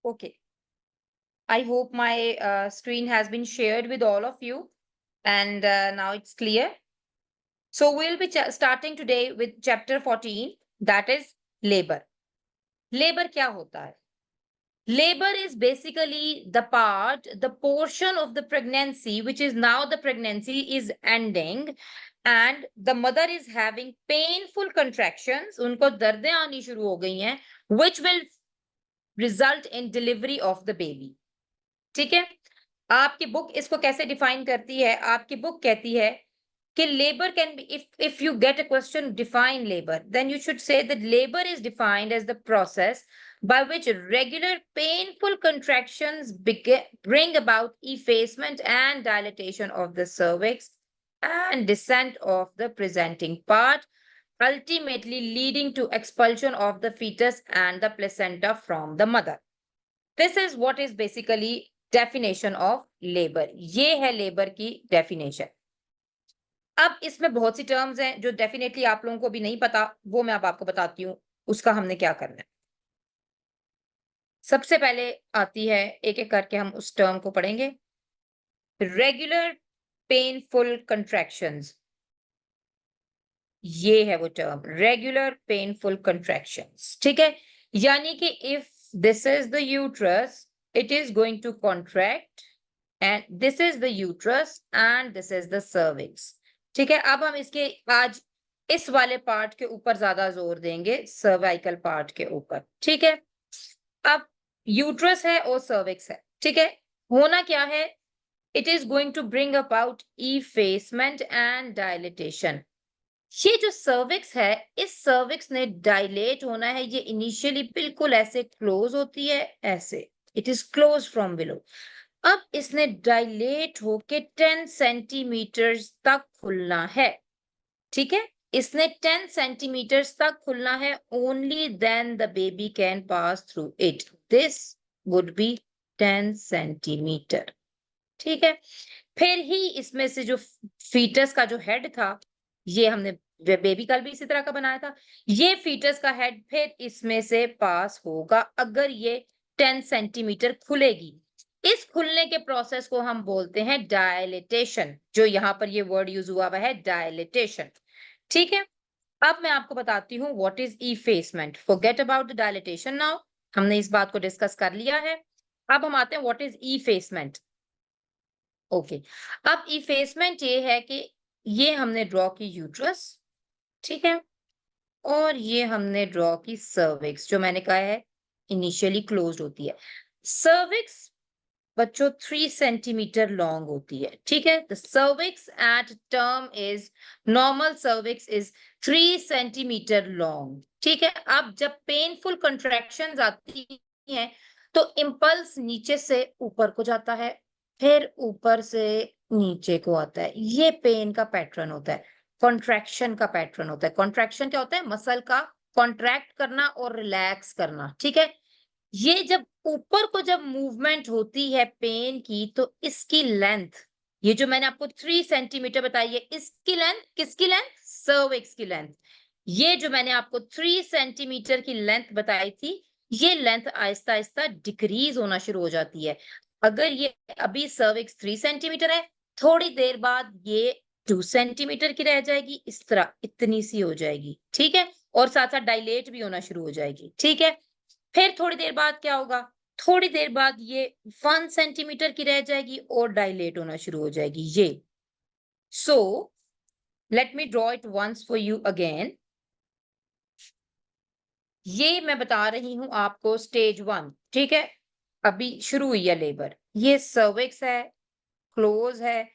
Okay. I hope my screen has been shared with all of you, and now it's clear. So we'll be starting today with chapter 14, that is labor. Labor क्या होता है? Labor is basically the portion of the pregnancy, which is now the pregnancy is ending, and the mother is having painful contractions. उनको दर्दें आनी शुरू हो गई हैं, which will result in delivery of the baby. ठीक है? आपकी बुक इसको कैसे डिफाइन करती है? आपकी बुक कहती है कि labor can be, if you get a question define labor, then you should say that labor is defined as the process by which regular painful contractions bring about effacement and dilatation of the cervix and descent of the presenting part, ultimately leading to expulsion of the fetus and the placenta from the mother. This is what is basically definition of labor. ये है labor की definition. अब इसमें बहुत सी terms हैं जो definitely आप लोगों को भी नहीं पता, वो मैं अब आपको बताती हूँ उसका हमने क्या करना है। सबसे पहले आती है, एक एक करके हम उस टर्म को पढ़ेंगे। रेगुलर पेनफुल कंट्रैक्शंस, ये है वो टर्म, रेगुलर पेनफुल कंट्रैक्शंस। ठीक है, यानी कि if this is the uterus, it is going to contract, and this is the uterus and this is the cervix. ठीक है, अब हम इसके आज इस वाले पार्ट के ऊपर ज्यादा जोर देंगे, सर्वाइकल पार्ट के ऊपर। ठीक है, अब यूट्रस है और सर्विक्स है। ठीक है, होना क्या है, it is going to bring about effacement and dilatation. ये जो सर्विक्स है, इस सर्विक्स ने डायलेट होना है। ये इनिशियली बिल्कुल ऐसे क्लोज होती है, ऐसे it is close from below. अब इसने डायलेट होके 10 सेंटीमीटर तक खुलना है। ठीक है, इसने 10 सेंटीमीटर तक खुलना है। Only then the baby can pass through it. This would be 10 centimetre. ठीक है, फिर ही इसमें से जो फीटस का जो हेड था, ये हमने बेबी कल भी इसी तरह का बनाया था, ये फीटस का हेड फिर इसमें से पास होगा अगर ये 10 सेंटीमीटर खुलेगी। इस खुलने के प्रोसेस को हम बोलते हैं डायलिटेशन, जो यहाँ पर ये वर्ड यूज हुआ है डायलिटेशन। ठीक है, अब मैं आपको बताती हूँ what is effacement. Forget about the dilatation now, हमने इस बात को डिस्कस कर लिया है। अब हम आते हैं व्हाट इज इफेसमेंट। ओके, अब इफेसमेंट ये है कि ये हमने ड्रॉ की यूट्रस, ठीक है, और ये हमने ड्रॉ की सर्विक्स, जो मैंने कहा है इनिशियली क्लोज्ड होती है। सर्विक्स बच्चों 3 सेंटीमीटर लॉन्ग होती है। ठीक है, the cervix at term is, normal cervix is 3 centimetre long. ठीक है, अब जब पेनफुल कंट्रैक्शंस आती हैं तो इंपल्स नीचे से ऊपर को जाता है, फिर ऊपर से नीचे को आता है। ये पेन का पैटर्न होता है, कॉन्ट्रैक्शन का पैटर्न होता है। कॉन्ट्रैक्शन क्या होता है, मसल का कॉन्ट्रैक्ट करना और रिलैक्स करना। ठीक है, ये जब ऊपर को जब मूवमेंट होती है पेन की, तो इसकी लेंथ, ये जो मैंने आपको 3 सेंटीमीटर बताई है, इसकी लेंथ, किसकी लेंथ, सर्विक्स की लेंथ। ये जो मैंने आपको 3 सेंटीमीटर की लेंथ बताई थी, ये लेंथ आहिस्ता आहिस्ता डिक्रीज होना शुरू हो जाती है। अगर ये अभी सर्विक्स 3 सेंटीमीटर है, थोड़ी देर बाद ये 2 सेंटीमीटर की रह जाएगी, इस तरह इतनी सी हो जाएगी। ठीक है, और साथ साथ डायलेट भी होना शुरू हो जाएगी। ठीक है, फिर थोड़ी देर बाद क्या होगा, थोड़ी देर बाद ये 1 सेंटीमीटर की रह जाएगी और डायलेट होना शुरू हो जाएगी ये। So let me draw it once for you again. ये मैं बता रही हूं आपको स्टेज 1। ठीक है, अभी शुरू हुई है लेबर। ये सर्विक्स है, क्लोज है,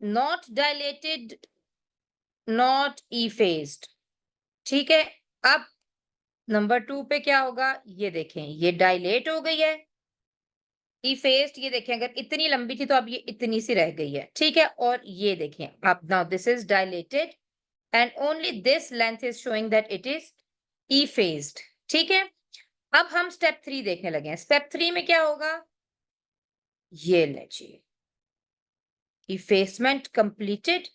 नॉट डायलेटेड, नॉट इफेस्ड। ठीक है, अब नंबर 2 पे क्या होगा, ये देखें, ये डायलेट हो गई है। इफेस्ड, ये देखें, अगर इतनी लंबी थी तो अब ये इतनी सी रह गई है। ठीक है, और ये देखें, अब now this is dilated and only this length is showing that it is effaced. ठीक है, अब हम स्टेप 3 देखने लगे हैं। स्टेप 3 में क्या होगा, ये लीजिए, इफेसमेंट कंप्लीटेड,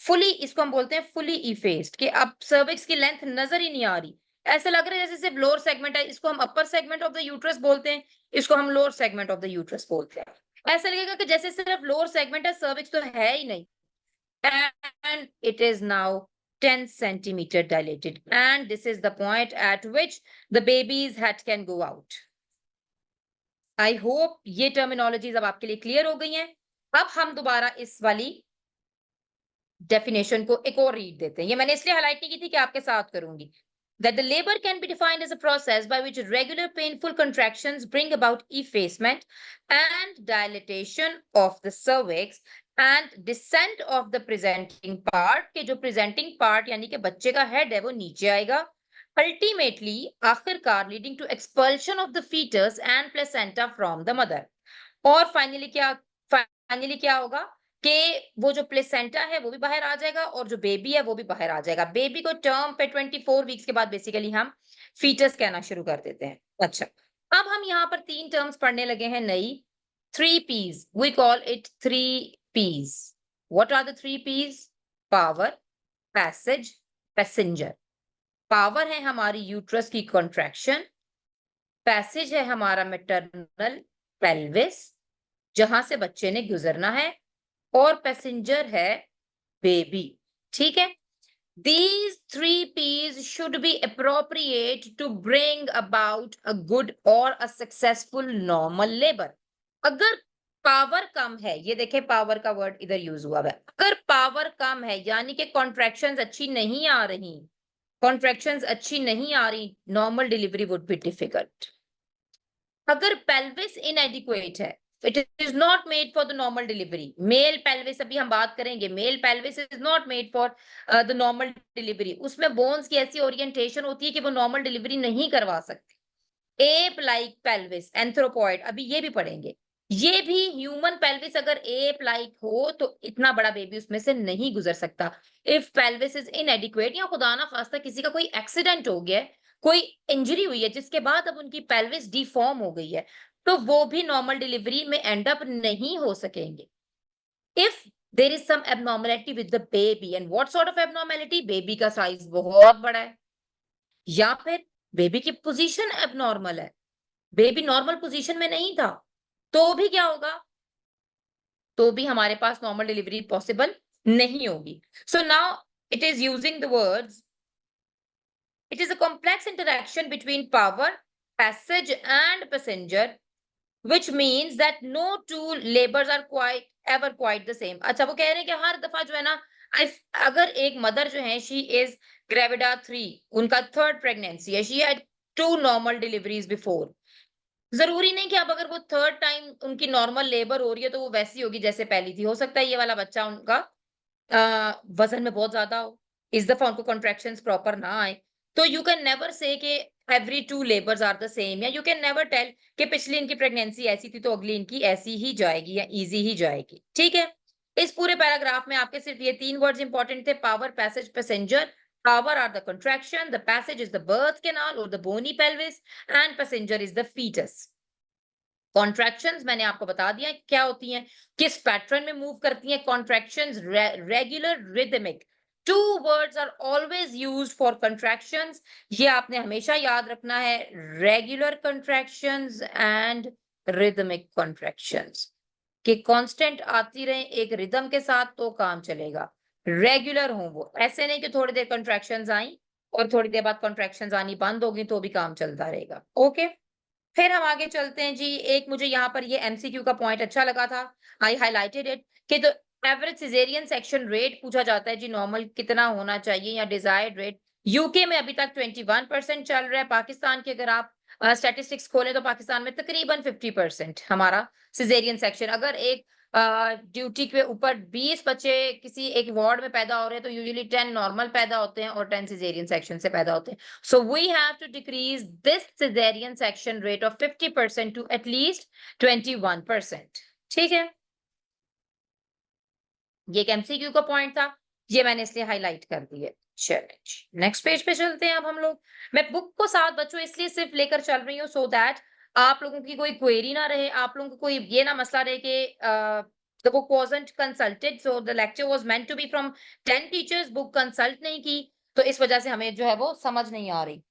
फुली, इसको हम बोलते हैं फुली इफेस्ड, कि अब सर्विक्स की लेंथ नजर ही नहीं आ रही, ऐसा लग रहा है जैसे सिर्फ लोअर सेगमेंट है, इसको हम upper segment of the uterus बोलते हैं, इसको हम lower segment of the uterus बोलते हैं। ऐसा लगेगा कि जैसे सिर्फ लोअर सेगमेंट है, सर्विक्स तो है ही नहीं। And it is now 10 centimeter dilated, and this is the point at which the baby's head can go out. I hope ये terminologies अब आपके लिए क्लियर हो गई हैं। अब हम दोबारा इस वाली डेफिनेशन को एक और रीड देते हैं। ये मैंने इसलिए हाईलाइट नहीं की थी कि आपके साथ करूंगी। That the labor can be defined as a process by which regular painful contractions bring about effacement and dilatation of the cervix and descent of the presenting part, के जो presenting part यानी कि बच्चे का हेड है वो नीचे आएगा, ultimately आखिरकार leading to expulsion of the fetus and placenta from the mother। और फाइनली क्या होगा कि वो जो प्लेसेंटा है वो भी बाहर आ जाएगा और जो बेबी है वो भी बाहर आ जाएगा। बेबी को टर्म पे 24 वीक्स के बाद बेसिकली हम फीटस कहना शुरू कर देते हैं। अच्छा, अब हम यहाँ पर 3 टर्म्स पढ़ने लगे हैं नई। 3 P's, we call it 3 P's। What are the 3 P's? Power, passage, passenger. Power है हमारी यूट्रस की कॉन्ट्रैक्शन, पैसेज है हमारा मैटरनल पेल्विस जहां से बच्चे ने गुजरना है, और पैसेंजर है बेबी। ठीक है, these 3 P's should be appropriate to bring about a good or a successful normal labor। अगर पावर कम है, ये देखें पावर का वर्ड इधर यूज हुआ है, अगर पावर कम है यानी कि कॉन्ट्रैक्शंस अच्छी नहीं आ रही, कॉन्ट्रैक्शंस अच्छी नहीं आ रही, normal delivery would be difficult. अगर पेल्विस इनएडिक्वेट है, it is not made for the normal delivery. Male pelvis अभी हम बात करेंगे, male pelvis is not made for the normal delivery. उसमें बोन्स की ऐसी ओरिएंटेशन होती है कि वो नॉर्मल डिलीवरी नहीं करवा सकती। एप लाइक पेल्विस, एंथ्रोपॉइड, अभी ये भी पढ़ेंगे। ये भी ह्यूमन पेल्विस अगर एप लाइक हो तो इतना बड़ा बेबी उसमें से नहीं गुजर सकता। इफ पेल्विस इज इनएडिक्वेट या खुदा ना खास्ता किसी का कोई एक्सीडेंट हो गया है, कोई इंजरी हुई है जिसके बाद अब उनकी पेल्विस डिफॉर्म हो गई है, तो वो भी नॉर्मल डिलीवरी में एंड अप नहीं हो सकेंगे। If there is some abnormality with the baby, and what sort of abnormality? Baby का साइज बहुत बड़ा है, या फिर बेबी की पोजीशन एबनॉर्मल है, बेबी नॉर्मल पोजीशन में नहीं था, तो भी क्या होगा? तो भी हमारे पास नॉर्मल डिलीवरी पॉसिबल नहीं होगी। So now it is using the words, it is a complex interaction between power, passage and passenger, which means that no two labors are ever quite the same। अच्छा, वो कह रहे हैं कि हर दफा जो है ना, अगर एक मदर जो है शी इज ग्रेविडा 3, उनका 3rd प्रेगनेंसी है, she had 2 normal deliveries before, जरूरी नहीं कि अब अगर वो 3rd टाइम उनकी नॉर्मल लेबर हो रही है तो वो वैसी होगी जैसे पहली थी। हो सकता है ये वाला बच्चा उनका वजन में बहुत ज्यादा हो, इस दफा उनको कॉन्ट्रैक्शंस प्रॉपर ना आए, तो यू कैन नेवर से कि every 2 labours are the same, या यू कैन नेवर टेल कि पिछली इनकी प्रेगनेंसी ऐसी थी तो अगली इनकी ऐसी ही जाएगी या इजी ही जाएगी। ठीक है, इस पूरे पैराग्राफ में आपके सिर्फ ये 3 वर्ड्स इंपॉर्टेंट थे, power, passage, passenger. Power are the contraction, the passage is the birth canal or the bony pelvis, and passenger is the fetus। Contractions मैंने आपको बता दिया क्या होती हैं, किस पैटर्न में मूव करती हैं contractions, regular, rhythmic. 2 words are always used for contractions, ये आपने हमेशा याद रखना है, regular contractions and rhythmic contractions, कि कांस्टेंट आती रहे एक रिदम के साथ तो काम चलेगा, रेगुलर हो वो, ऐसे नहीं कि थोड़ी देर कॉन्ट्रैक्शंस आई और थोड़ी देर बाद कॉन्ट्रैक्शंस आनी बंद होगी तो भी काम चलता रहेगा। ओके, फिर हम आगे चलते हैं जी। एक मुझे यहाँ पर ये एमसीक्यू का पॉइंट अच्छा लगा था, आई हाईलाइटेड इट, कि तो एवरेज सिजेरियन सेक्शन रेट पूछा जाता है जी, नॉर्मल कितना होना चाहिए या डिजायर्ड रेट। यूके में अभी तक 21% चल रहा है, पाकिस्तान के अगर आप स्टैटिस्टिक्स खोलें तो पाकिस्तान में तकरीबन 50% हमारा सिजेरियन सेक्शन। अगर एक ड्यूटी के ऊपर 20 बच्चे किसी एक वार्ड में पैदा हो रहे हैं तो यूजुअली 10 नॉर्मल पैदा होते हैं और 10 सिजेरियन सेक्शन से पैदा होते हैं। So we have to decrease this cesarean section rate of 50% to at least 21%। ठीक है, ये एक एमसीक्यू का पॉइंट था, ये मैंने इसलिए हाईलाइट कर दिया। चलिए नेक्स्ट पेज पे चलते हैं अब हम लोग। मैं बुक को साथ बच्चों इसलिए सिर्फ लेकर चल रही हूँ सो दैट आप लोगों की कोई क्वेरी ना रहे, आप लोगों को कोई ये ना मसला रहे कि the book wasn't consulted, so the lecture was meant to be from 10 teachers, book consult नहीं की तो इस वजह से हमें जो है वो समझ नहीं आ रही।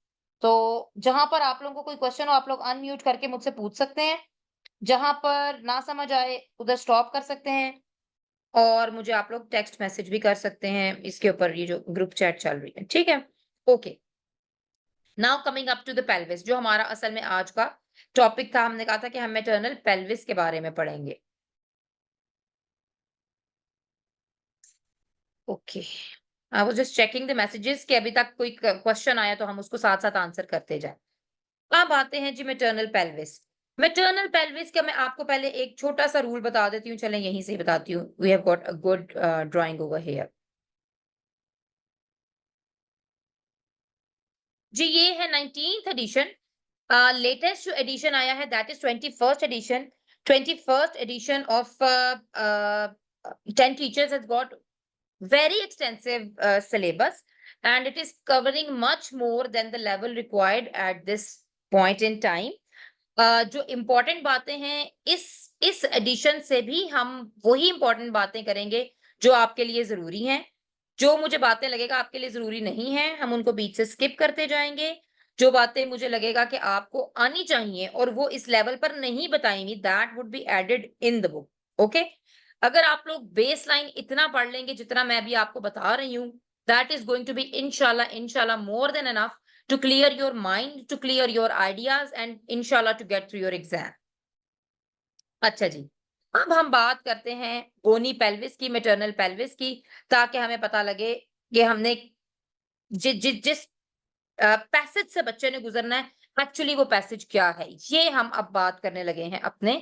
तो जहां पर आप लोगों को कोई क्वेश्चन हो आप लोग अनम्यूट करके मुझसे पूछ सकते हैं, जहां पर ना समझ आए उधर स्टॉप कर सकते हैं, और मुझे आप लोग टेक्स्ट मैसेज भी कर सकते हैं इसके ऊपर, ये जो ग्रुप चैट चल रही है, ठीक है। Okay, now coming up to the pelvis, जो हमारा असल में आज का टॉपिक था। हमने कहा था कि हम मैटरनल पेल्विस के बारे में पढ़ेंगे। Okay, I was just checking the messages कि अभी तक कोई क्वेश्चन आया तो हम उसको साथ साथ आंसर करते जाएं। अब आते हैं जी मैटरनल पेल्विस। मैटरनल पेल्विस का मैं आपको पहले एक छोटा सा रूल बता देती हूँ, चलें यहीं से ही बताती हूँ। We have got a good drawing over here. जी ये है 19th एडिशन। लेटेस्ट जो एडिशन आया है that is 21st edition. 21st edition of 10 teachers has got very extensive syllabus, and it is covering much more than the level required at this point in time. जो important बातें हैं इस addition से भी हम वही इम्पोर्टेंट बातें करेंगे जो आपके लिए जरूरी हैं। जो मुझे बातें लगेगा आपके लिए जरूरी नहीं है हम उनको बीच से स्किप करते जाएंगे। जो बातें मुझे लगेगा कि आपको आनी चाहिए और वो इस लेवल पर नहीं बताएंगी, that would be added in the book. Okay, अगर आप लोग बेस लाइन इतना पढ़ लेंगे जितना मैं अभी आपको बता रही हूँ, that is going to be इंशाल्लाह more than enough to clear your mind, to clear your ideas, and inshallah to get through your exam. अच्छा जी, अब हम बात करते हैं बोनी पेल्विस की, मैटरनल पेल्विस की, ताकि हमें पता लगे कि हमने जिस पैसेज से बच्चे ने गुजरना है, एक्चुअली वो पैसेज क्या है। ये हम अब बात करने लगे हैं, अपने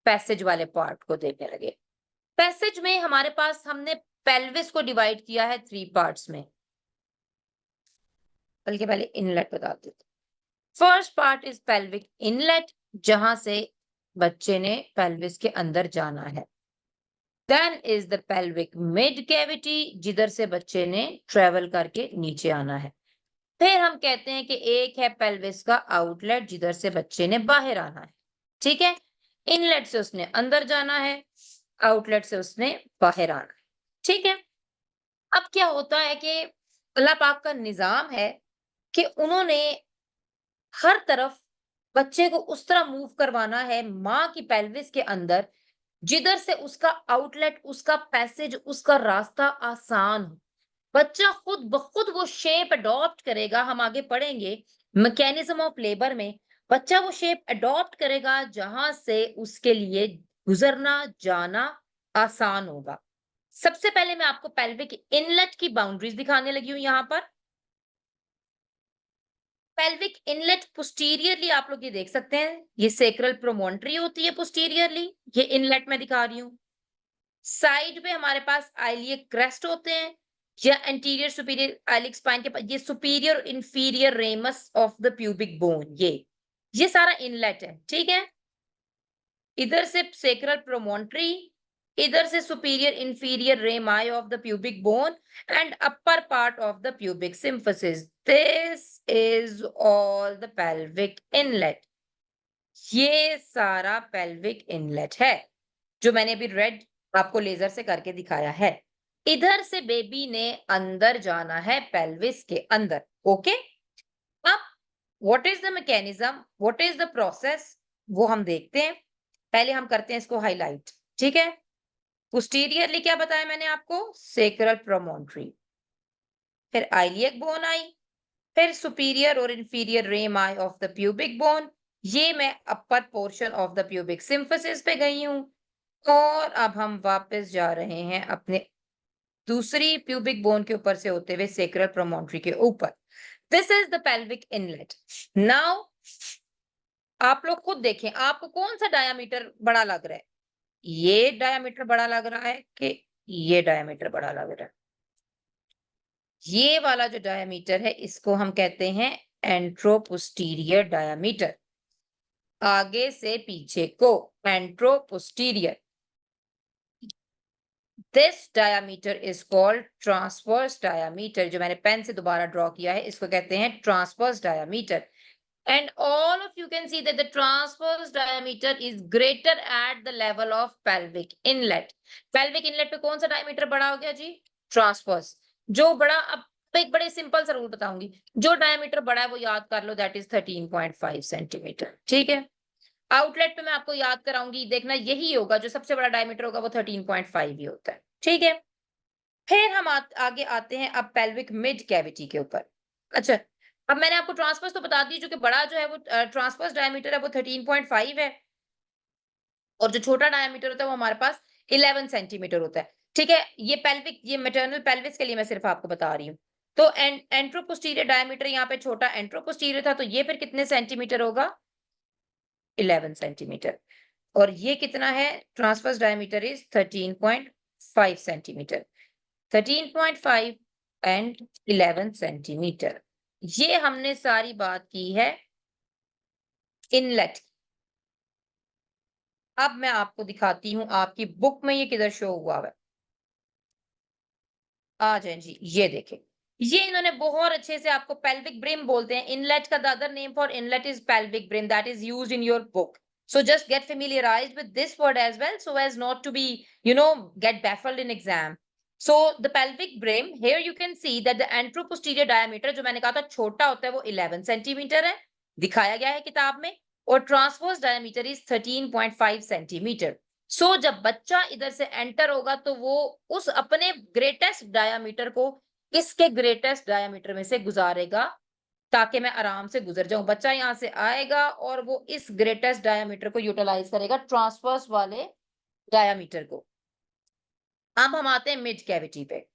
पैसेज वाले पार्ट को देखने लगे। पैसेज में हमारे पास हमने पेल्विस को डिवाइड किया है 3 पार्ट्स में, बल्कि पहले इनलेट बता देते। First part is pelvic inlet, जहां से बच्चे ने पेल्विस के अंदर जाना है। Then is the pelvic mid cavity, जिधर से बच्चे ने ट्रेवल करके नीचे आना है। फिर हम कहते हैं कि एक है पेल्विस का आउटलेट, जिधर से बच्चे ने बाहर आना है। ठीक है, इनलेट से उसने अंदर जाना है, आउटलेट से उसने बाहर आना है। ठीक है, अब क्या होता है कि अल्लाह पाक का निजाम है कि उन्होंने हर तरफ बच्चे को उस तरह मूव करवाना है माँ की पेल्विस के अंदर, जिधर से उसका आउटलेट, उसका पैसेज, उसका रास्ता आसान हो। बच्चा खुद ब खुद वो शेप अडॉप्ट करेगा। हम आगे पढ़ेंगे मैकेनिज्म ऑफ लेबर में, बच्चा वो शेप अडॉप्ट करेगा जहां से उसके लिए गुजरना जाना आसान होगा। सबसे पहले मैं आपको पेल्विक इनलेट की बाउंड्रीज दिखाने लगी हूं यहां पर। पेल्विक इनलेट पोस्टीरियरली आप लोग ये देख सकते हैं, ये सेक्रल प्रोमोन्ट्री होती है पोस्टीरियरली, ये इनलेट में दिखा रही हूँ। साइड पे हमारे पास आइलियक क्रेस्ट होते हैं, या एंटीरियर सुपीरियर आइलिक स्पाइन के पास ये superior inferior ramus of the pubic bone, ये सारा इनलेट है। ठीक है, इधर से सेक्रल प्रोमोन्ट्री, इधर से superior inferior रेमाई of the pubic bone and upper part of the pubic symphysis. This is all the pelvic inlet. ये सारा पेल्विक इनलेट है जो मैंने अभी रेड आपको लेजर से करके दिखाया है। इधर से बेबी ने अंदर जाना है पेल्विस के अंदर। ओके, अब what is the mechanism, what is the process, वो हम देखते हैं। पहले हम करते हैं इसको हाईलाइट। ठीक है, पोस्टीरियरली क्या बताया मैंने आपको, सेक्रल प्रोमोन्ट्री, फिर आइलियक बोन आई, फिर सुपीरियर और inferior rami of the pubic bone, ये मैं upper portion of the pubic symphysis पे गई हूं। और अब हम वापस जा रहे हैं अपने दूसरी प्यूबिक बोन के ऊपर से होते हुए सेक्रल प्रोमोन्ट्री के ऊपर। This is the pelvic inlet. Now आप लोग खुद देखें, आपको कौन सा डायामीटर बड़ा लग रहा है, ये डायामीटर बड़ा लग रहा है कि ये डायामीटर बड़ा लग रहा है। ये वाला जो डायामीटर है इसको हम कहते हैं एंट्रोपोस्टीरियर डायामीटर, आगे से पीछे को anteroposterior. This diameter is called transverse diameter. जो मैंने पेन से दोबारा ड्रॉ किया है इसको कहते हैं transverse diameter. And all of you can see that the transverse diameter is greater at the level of pelvic inlet. Pelvic inlet पे कौन सा diameter बड़ा हो गया जी, ट्रांसवर्स। जो बड़ा अब तो एक बड़े सिंपल सा रूल बताऊंगी, जो डायमीटर बड़ा है वो याद कर लो, दैट इज 13.5 सेंटीमीटर। ठीक है, आउटलेट पे मैं आपको याद कराऊंगी, देखना यही होगा, जो सबसे बड़ा डायमीटर होगा वो 13.5 ही होता है। ठीक है, फिर हम आगे आते हैं अब पेल्विक मिड कैविटी के ऊपर। अच्छा, अब मैंने आपको ट्रांसवर्स तो बता दी, जो कि बड़ा जो है वो ट्रांसवर्स डायमीटर है वो 13.5 है, और जो छोटा डायमीटर होता है वो हमारे पास 11 सेंटीमीटर होता है। ठीक है, ये पेल्विक, ये मैटरनल पेल्विस के लिए मैं सिर्फ आपको बता रही हूँ। तो एंट्रोपोस्टीरियर डायमीटर यहाँ पे छोटा एंट्रोपोस्टीरियर था, तो ये फिर कितने सेंटीमीटर होगा? 11 सेंटीमीटर। और ये कितना है? Transverse diameter is 13.5 centimetre. 13.5 and 11 centimetre. ये हमने सारी बात की है इनलेट। अब मैं आपको दिखाती हूं, आपकी बुक में ये किधर शो हुआ है। आ जाए जी, ये देखें, ये इन्होंने बहुत अच्छे से आपको पेल्विक ब्रिम बोलते हैं। इनलेट का the other name for inlet is pelvic brim, that is used in your book. So just get familiarized with this word as well, so as not to be, get baffled in exam. So the pelvic brim, here you can see that the anteroposterior diameter, जो मैंने कहा था छोटा होता है, वो 11 centimetre है, दिखाया गया है किताब में, और ट्रांसवर्स डायमीटर इज 13.5 सेंटीमीटर। सो जब बच्चा इधर से एंटर होगा तो वो उस अपने ग्रेटेस्ट डायामीटर को इसके ग्रेटेस्ट डायामीटर में से गुजारेगा, ताकि मैं आराम से गुजर जाऊं। बच्चा यहां से आएगा और वो इस ग्रेटेस्ट डायामीटर को यूटिलाइज करेगा, ट्रांसवर्स वाले डायामीटर को। अब हम आते हैं मिड कैविटी पे।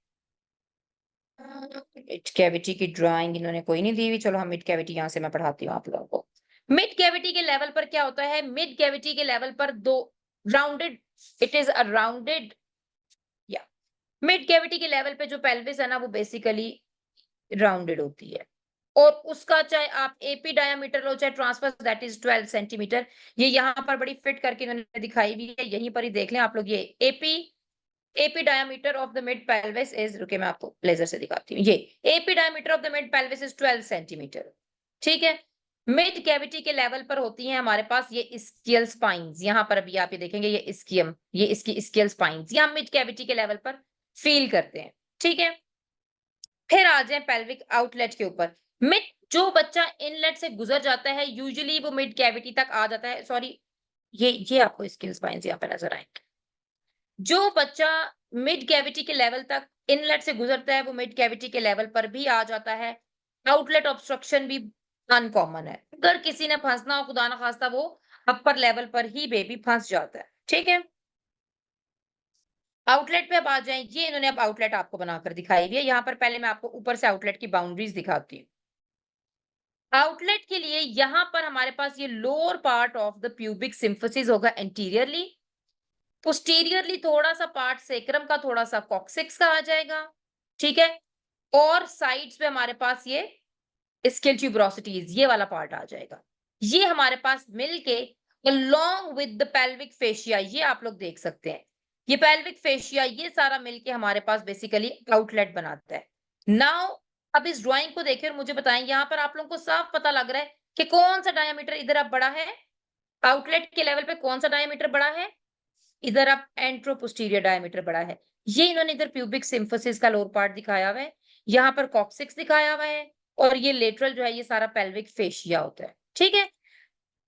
मिड कैविटी की ड्राइंग इन्होंने कोई नहीं दी हुई, चलो हम मिड कैविटी यहां से मैं पढ़ाती हूँ आप लोगों को। मिड कैविटी के लेवल पर क्या होता है? मिड कैविटी के लेवल पर दो rounded, it is a rounded, या मिड कैविटी के लेवल पे जो पेल्विस है ना, वो बेसिकली राउंडेड होती है, और उसका चाहे आप एपी डायामीटर लो चाहे ट्रांसवर्स, दैट इज 12 सेंटीमीटर। ये यहाँ पर बड़ी फिट करके इन्होंने दिखाई भी है, यहीं पर ही देख लें आप लोग। ये AP diameter of the mid pelvis is, रुके मैं आपको लेजर से दिखाती हूँ, ये AP diameter of the mid pelvis is 12 centimetre. ठीक है, मिड कैविटी के लेवल पर होती हैं हमारे पास ये इस्कियल स्पाइन्स। यहाँ पर अभी आप ये देखेंगे, ये इस्कियम, ये इसकी इस्कियल स्पाइन्स, ये हम मिड कैविटी के लेवल पर फील करते हैं। ठीक है, फिर आ जाए पेल्विक आउटलेट के ऊपर। मिड, जो बच्चा इनलेट से गुजर जाता है यूजुअली वो मिड कैविटी तक आ जाता है। सॉरी, ये आपको स्किन स्पाइन्स यहाँ पे नजर आएंगे। जो बच्चा मिड कैविटी के लेवल तक इनलेट से गुजरता है वो मिड कैविटी के लेवल पर भी आ जाता है। आउटलेट ऑब्स्ट्रक्शन भी अनकॉमन है। अगर किसी ने फंसना हो, खुदा ना खास्ता, वो अपर लेवल पर ही बेबी फंस जाता है। ठीक है, आउटलेट पे अब आ जाए। ये इन्होंने अब आउटलेट आपको बनाकर दिखाई हुई है। यहाँ पर पहले मैं आपको ऊपर से आउटलेट की बाउंड्रीज दिखाती हूँ। आउटलेट के लिए यहाँ पर हमारे पास ये lower part of the pubic symphysis होगा एंटीरियरली, पोस्टीरियरली थोड़ा सा पार्ट सेक्रम का, थोड़ा सा कॉक्सिक्स का आ जाएगा। ठीक है, और साइड्स पे हमारे पास ये स्किल ट्यूबरोसिटीज, ये वाला पार्ट आ जाएगा। ये हमारे पास मिलके along with the pelvic fascia, ये आप लोग देख सकते हैं, ये pelvic fascia, ये सारा मिलके हमारे पास बेसिकली आउटलेट बनाता है। नाउ अब इस ड्राइंग को देखिए और मुझे बताएं, यहाँ पर आप लोगों को साफ पता लग रहा है कि कौन सा डायमीटर इधर अब बड़ा है? आउटलेट के लेवल पे कौन सा डायमीटर बड़ा है? इधर अब एंट्रोपोस्टीरियर डायमीटर बड़ा है। ये इन्होंने इधर प्यूबिक सिम्फिसिस का लोअर पार्ट दिखाया हुआ है, यहाँ पर कॉक्सिक्स दिखाया हुआ है, और ये लेटरल जो है ये सारा पेल्विक फेशिया होता है। ठीक है,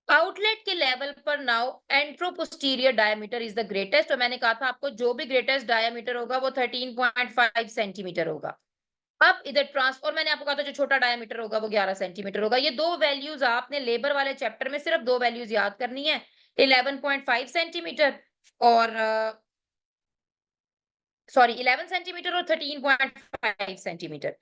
आउटलेट के लेवल पर now anteroposterior diameter is the greatest, और मैंने कहा था आपको जो भी ग्रेटेस्ट डायमीटर होगा वो 13.5 सेंटीमीटर होगा। अब इधर और मैंने आपको कहा था जो छोटा डायमीटर होगा वो 11 सेंटीमीटर होगा। ये दो वैल्यूज आपने लेबर वाले चैप्टर में सिर्फ दो वैल्यूज याद करनी है, 11.5 सेंटीमीटर और 11 सेंटीमीटर और 13.5 सेंटीमीटर।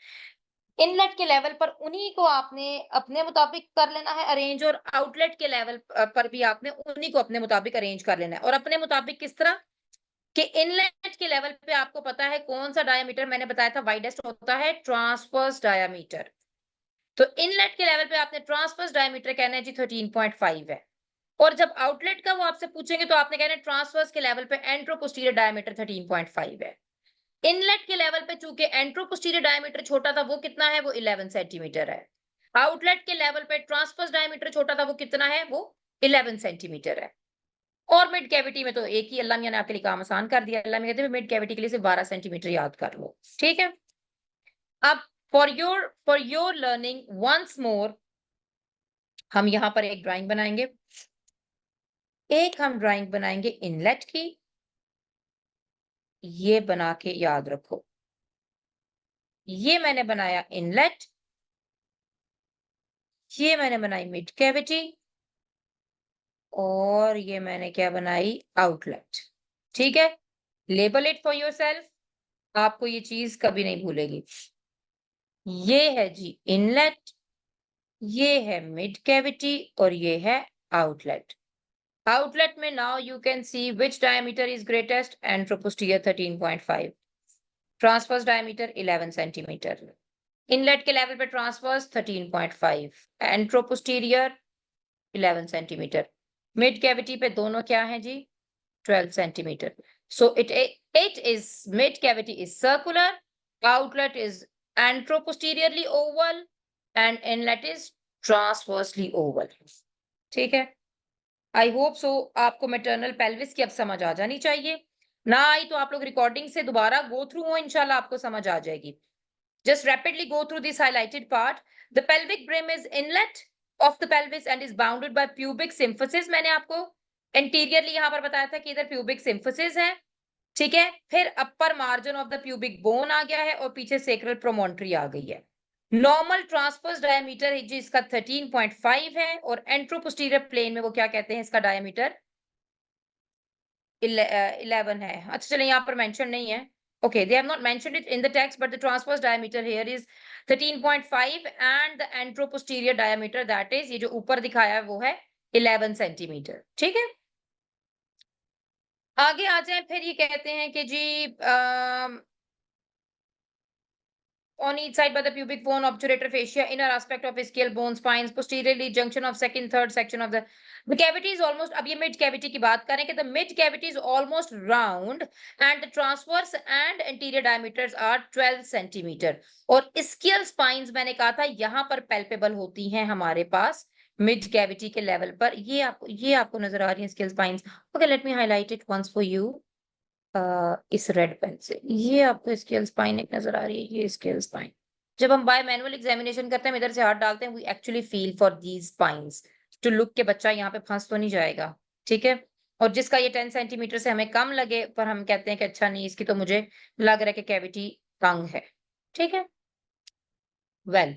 इनलेट के लेवल पर उन्हीं को आपने अपने मुताबिक कर लेना है अरेंज, और आउटलेट के लेवल पर भी आपने उन्हीं को अपने मुताबिक अरेंज कर लेना है। और अपने मुताबिक किस तरह कि इनलेट के लेवल पे आपको पता है कौन सा डायमीटर मैंने बताया था वाइडेस्ट होता है, ट्रांसवर्स डायमीटर। तो इनलेट के लेवल पे आपने ट्रांसवर्स डायमीटर कहना है जी 13.5 है, और जब आउटलेट का वो आपसे पूछेंगे तो आपने कहना है ट्रांसवर्स के लेवल पे एंट्रोपोस्टीरियर डायमीटर 13.5 है। इनलेट के लेवल पे चूंकि एंट्रोपोस्टीरियर डायमीटर छोटा था, वो कितना है? वो 11 सेंटीमीटर है। आउटलेट के लेवल पे ट्रांसवर्स डायमीटर छोटा था, वो कितना है? वो 11 सेंटीमीटर है। और मिड कैविटी में तो एक ही, अल्लाह मियां ने आपके लिए काम आसान कर दिया। अल्लाह मियां कहते हैं मिड कैविटी के लिए सिर्फ 12 सेंटीमीटर याद कर लो। ठीक है, अब for your learning once more, हम यहाँ पर एक ड्राइंग बनाएंगे। एक हम ड्राइंग बनाएंगे इनलेट की, ये बना के याद रखो, ये मैंने बनाया इनलेट, ये मैंने बनाई मिड कैविटी, और ये मैंने क्या बनाई, आउटलेट। ठीक है, लेबल इट फॉर योरसेल्फ, आपको ये चीज कभी नहीं भूलेगी। ये है जी इनलेट, ये है मिड कैविटी, और ये है आउटलेट। आउटलेट में now you can C which diameter is greatest, anteroposterior 13.5, transverse diameter 11 centimetre. Inlet के लेवल पे transverse 13.5, anteroposterior 11 centimetre, mid cavity पे दोनों क्या है जी, 12 centimeter. So it is mid cavity is circular, outlet is anteroposteriorly oval, and inlet is transversely oval. ठीक है, I hope so आपको maternal pelvis की अब समझ आ जानी चाहिए। ना आई तो आप लोग रिकॉर्डिंग से दोबारा गो थ्रू हो, इंशाल्लाह आपको समझ आ जाएगी। Just rapidly go through this highlighted part. The pelvic brim is inlet of the pelvis and is bounded by pubic symphysis. मैंने आपको anteriorly यहाँ पर बताया था कि इधर pubic symphysis है, ठीक है। फिर upper margin of the pubic bone आ गया है, और पीछे sacral promontory आ गई है। नॉर्मल ट्रांसवर्स डायमीटर है जी इसका 13.5 है, और एंट्रोपोस्टीरियर प्लेन में वो क्या कहते हैं, इसका डायमीटर 11 है। अच्छा चलिए, यहाँ पर मेंशन नहीं है। Okay, they have not mentioned it in the text, but the transverse diameter here is 13.5 and the anteroposterior diameter, that is, ये जो ऊपर दिखाया है वो है 11 सेंटीमीटर। ठीक है, आगे आ जाए। फिर ये कहते हैं कि जी on each side by the pubic bone, obturator fascia, inner aspect of ischial bone, spines, posteriorly junction of second, third section of the cavity is almost, अब ये mid cavity की बात करें कि the mid cavity is almost round and the transverse and anterior diameters are 12 centimeter, और ischial spines मैंने कहा था यहाँ पर palpable होती हैं हमारे पास mid cavity के लेवल पर। ये आपको नजर आ रही है ischial spines। Okay, let me highlight it once for you. इस रेड पेन से ये आपको स्केल स्पाइन एक नजर आ रही है, ये स्केल स्पाइन। जब हम बाय मैनुअल एग्जामिनेशन करते हैं, इधर से हाथ डालते हैं, we actually feel for these spines to look के बच्चा यहाँ पे फंस तो नहीं जाएगा। ठीक है, और जिसका ये 10 सेंटीमीटर से हमें कम लगे, पर हम कहते हैं कि अच्छा नहीं, इसकी तो मुझे लग रहा है कि कैविटी तंग है। ठीक है, वेल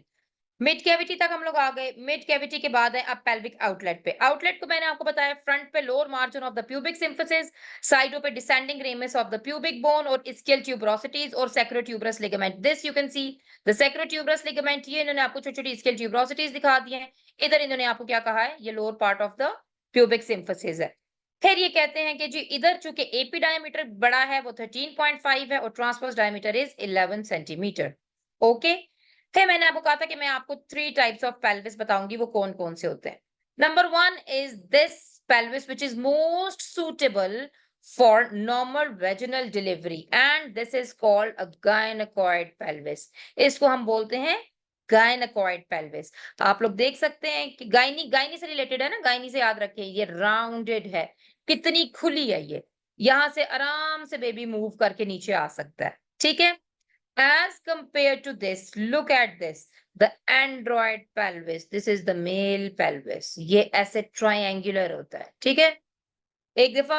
मिड कैविटी तक हम लोग आ गए। मिड कैविटी के बाद है अब पेल्विक आउटलेट पे। आउटलेट को मैंने आपको बताया फ्रंट पे lower margin of the pubic symphysis, साइडों पे descending ramus of the pubic bone और ischial tuberosities और sacrotuberous ligament। This you can see the sacrotuberous ligament, ये इन्होंने आपको छोटी छोटी ischial tuberosities दिखा दी हैं। इधर इन्होंने आपको क्या कहा है, ये lower part of the pubic symphysis है। फिर ये कहते हैं कि जी इधर चूंकि एपी डायमीटर बड़ा है, वो 13.5 है, और transverse diameter is 11 centimetre. Okay, फिर मैंने आपको कहा था कि मैं आपको 3 टाइप्स ऑफ पेल्विस बताऊंगी, वो कौन कौन से होते हैं। Number 1 is this pelvis which is most suitable for normal vaginal delivery and this is called a gynecoid pelvis। इसको हम बोलते हैं gynecoid pelvis। आप लोग देख सकते हैं कि गायनी गायनी से रिलेटेड है ना, गायनी से याद रखिए, ये राउंडेड है, कितनी खुली है ये, यहां से आराम से बेबी मूव करके नीचे आ सकता है। ठीक है, as compared to this, look at this, the android pelvis, this is the male pelvis, ये ऐसे triangular होता है। ठीक है, एक दफा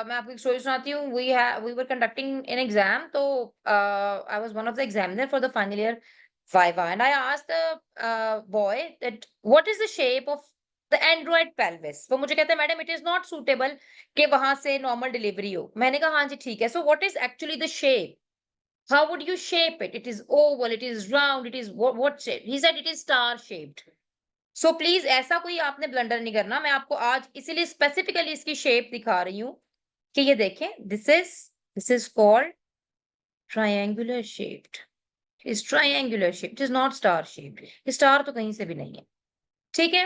मैं आपको एक स्टोरी सुनाती हूँ। we were conducting an exam, तो I was one of the examiner for the final year viva and I asked the boy that what is the shape of the android pelvis। वो मुझे कहता है madam it is not suitable कि वहां से normal delivery हो। मैंने कहा हाँ जी ठीक है, so what is actually the shape, how would you shape it? It is oval, it is round, it is what shape? He said it is star shaped. So please ऐसा कोई आपने blunder नहीं करना। मैं आपको आज इसीलिए स्पेसिफिकली इसकी शेप दिखा रही हूँ कि ये देखें, this is called triangular shaped. It is triangular shaped. It is not star shaped. Star तो कहीं से भी नहीं है। ठीक है,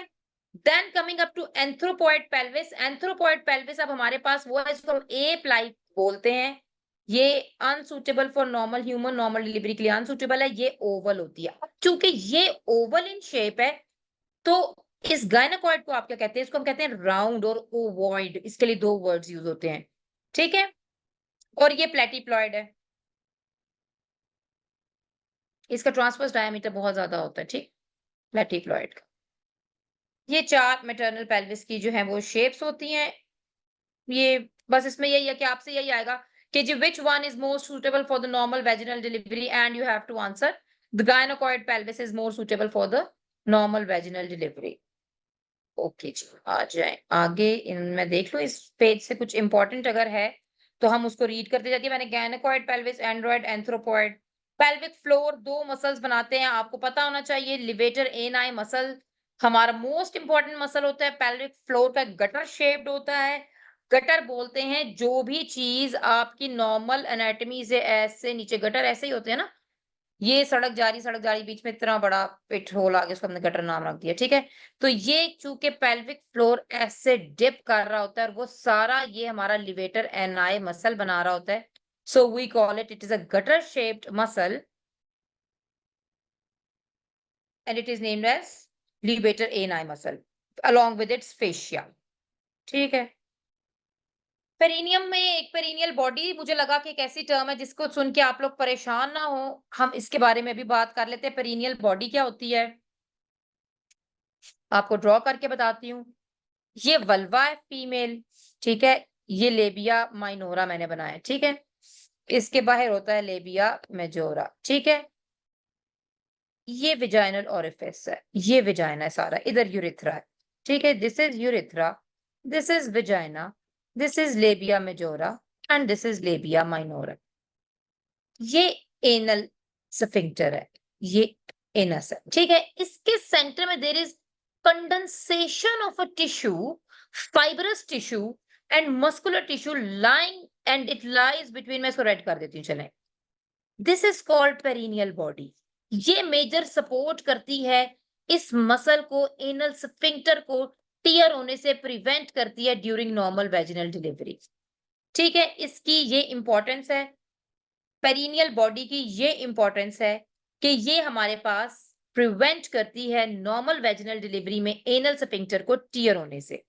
then coming up to anthropoid pelvis. Anthropoid pelvis अब हमारे पास वो है जिसको हम एप लाइक बोलते हैं। ये unsuitable for normal human, normal delivery के लिए अनसुटेबल है, ये ओवल होती है। अब चूंकि ये ओवल इन शेप है, तो इस गायनाकॉइड को आप क्या कहते हैं, इसको हम कहते हैं राउंड और ओवॉइड। इसके लिए 2 वर्ड्स यूज होते हैं। ठीक है, और ये प्लेटिप्लॉइड है, इसका ट्रांसवर्स डायमीटर बहुत ज्यादा होता है, ठीक, प्लेटिफ्लॉइड का। ये 4 मैटरनल पेल्विस की जो है वो शेप्स होती हैं। ये बस इसमें यही है कि आपसे यही आएगा कि जी which one is more suitable for the normal vaginal delivery and you have to answer the gynaecoid pelvis is more suitable for the normal vaginal delivery. Okay जी, आ जाए आगे। इनमें देख लो इस पेज से कुछ इंपॉर्टेंट अगर है तो हम उसको रीड करते जाइए। मैंने gynaecoid pelvis, android, anthropoid, pelvic floor 2 muscles बनाते हैं, आपको पता होना चाहिए। लिवेटर एनाई मसल हमारा मोस्ट इंपॉर्टेंट मसल होता है। पेल्विक फ्लोर का गटर शेप्ड होता है। गटर बोलते हैं जो भी चीज आपकी नॉर्मल एनाटॉमी से ऐसे नीचे, गटर ऐसे ही होते हैं ना, ये सड़क जा रही बीच में इतना बड़ा पिट होल आ गया, उसको हमने गटर नाम रख दिया, ठीक है। तो ये चूंकि पेल्विक फ्लोर ऐसे डिप कर रहा होता है और वो सारा ये हमारा लिवेटर एनाई मसल बना रहा होता है, so we call it is a gutter shaped muscle and it is named as levator ani muscle along with its fascia, ठीक है। पेरिनियम में एक पेरिनियल बॉडी, मुझे लगा कि एक ऐसी टर्म है जिसको सुन के आप लोग परेशान ना हो, हम इसके बारे में भी बात कर लेते हैं। पेरिनियल बॉडी क्या होती है, आपको ड्रॉ करके बताती हूँ। ये वल्वा है फीमेल, ठीक है। ये लेबिया माइनोरा मैंने बनाया, ठीक है। इसके बाहर होता है लेबिया मेजोरा, ठीक है। ये विजाइनल ओरिफिस है, ये विजाइना है सारा, इधर यूरिथ्रा है, ठीक है। This is urethra, this is vagina, this is labia majora and this is labia minora. ये एनल स्फिंक्टर है, ये एनस है, ठीक है। इसके सेंटर में there is condensation of a tissue, fibrous tissue and muscular tissue lying and it lies between, मैं इसको रेड कर देती हूँ, चलें। This is called perineal body. ये मेजर सपोर्ट करती है इस मसल को, एनल स्फिंक्टर को टियर होने से प्रिवेंट करती है ड्यूरिंग नॉर्मल वेजिनल डिलीवरी, ठीक है। इसकी ये इंपॉर्टेंस है, पेरिनियल बॉडी की ये इंपॉर्टेंस है कि ये हमारे पास प्रिवेंट करती है नॉर्मल वेजिनल डिलीवरी में एनल स्फिंक्टर को टियर होने से।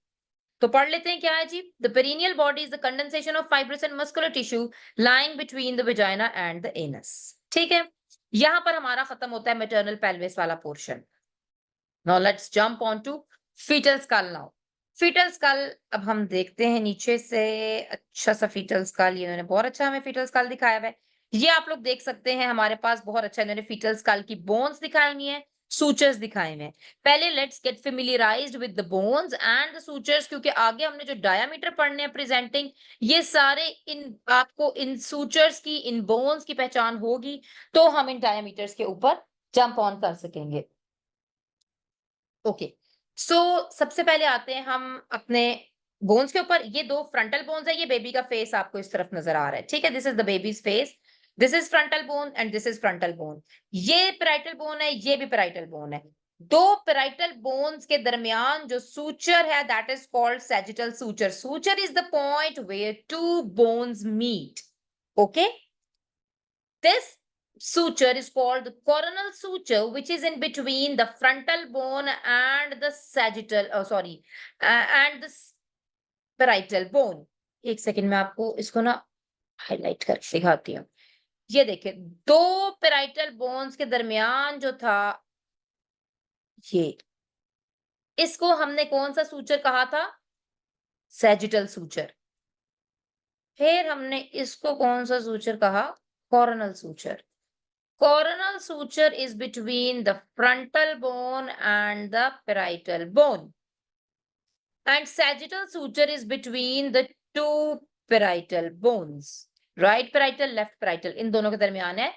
तो पढ़ लेते हैं क्या है जी। The perineal body is the condensation of fibrous and muscular tissue lying between the vagina and the anus, ठीक है। यहां पर हमारा खत्म होता है मैटरनल पेल्विस वाला portion. Now let's jump on to foetal skull now. Foetal skull अब हम देखते हैं नीचे से। अच्छा सा फीटल स्कल, ये इन्होंने बहुत अच्छा हमें फीटल स्कल दिखाया हुआ है। ये आप लोग देख सकते हैं हमारे पास बहुत अच्छा इन्होंने फीटल स्कल की बोन्स दिखाई हुई है, सूचर्स दिखाए हुए हैं। पहले let's get familiarised with the bones and the sutures, क्योंकि आगे हमने जो डायामीटर पढ़ने हैं प्रेजेंटिंग, ये सारे इन आपको इन सूचर्स की, इन बोन्स की पहचान होगी तो हम इन डायामीटर्स के ऊपर जंप ऑन कर सकेंगे। ओके, सो सबसे पहले आते हैं हम अपने बोन्स के ऊपर। ये 2 फ्रंटल बोन्स है, ये बेबी का फेस आपको इस तरफ नजर आ रहा है, ठीक है। This is the babies face, this is frontal bone and this is frontal bone. ये पेराइटल बोन है, ये भी पेराइटल बोन है। 2 पेराइटल बोन्स के दरमियान जो सूचर है that is called sagittal suture. Suture is the point where 2 bones meet, okay. This suture is called the coronal suture, which is in between the frontal bone and the sagittal, and the parietal bone. एक second में आपको इसको ना highlight कर दिखाती हूँ। ये देखिए, 2 पेराइटल बोन्स के दरमियान जो था, ये इसको हमने कौन सा सूचर कहा था? Sagittal suture. फिर हमने इसको कौन सा सूचर कहा? Coronal suture. Coronal suture is between the frontal bone and the parietal bone. And sagittal suture is between the 2 parietal bones. Right parietal, left parietal, इन दोनों के दरमियान है।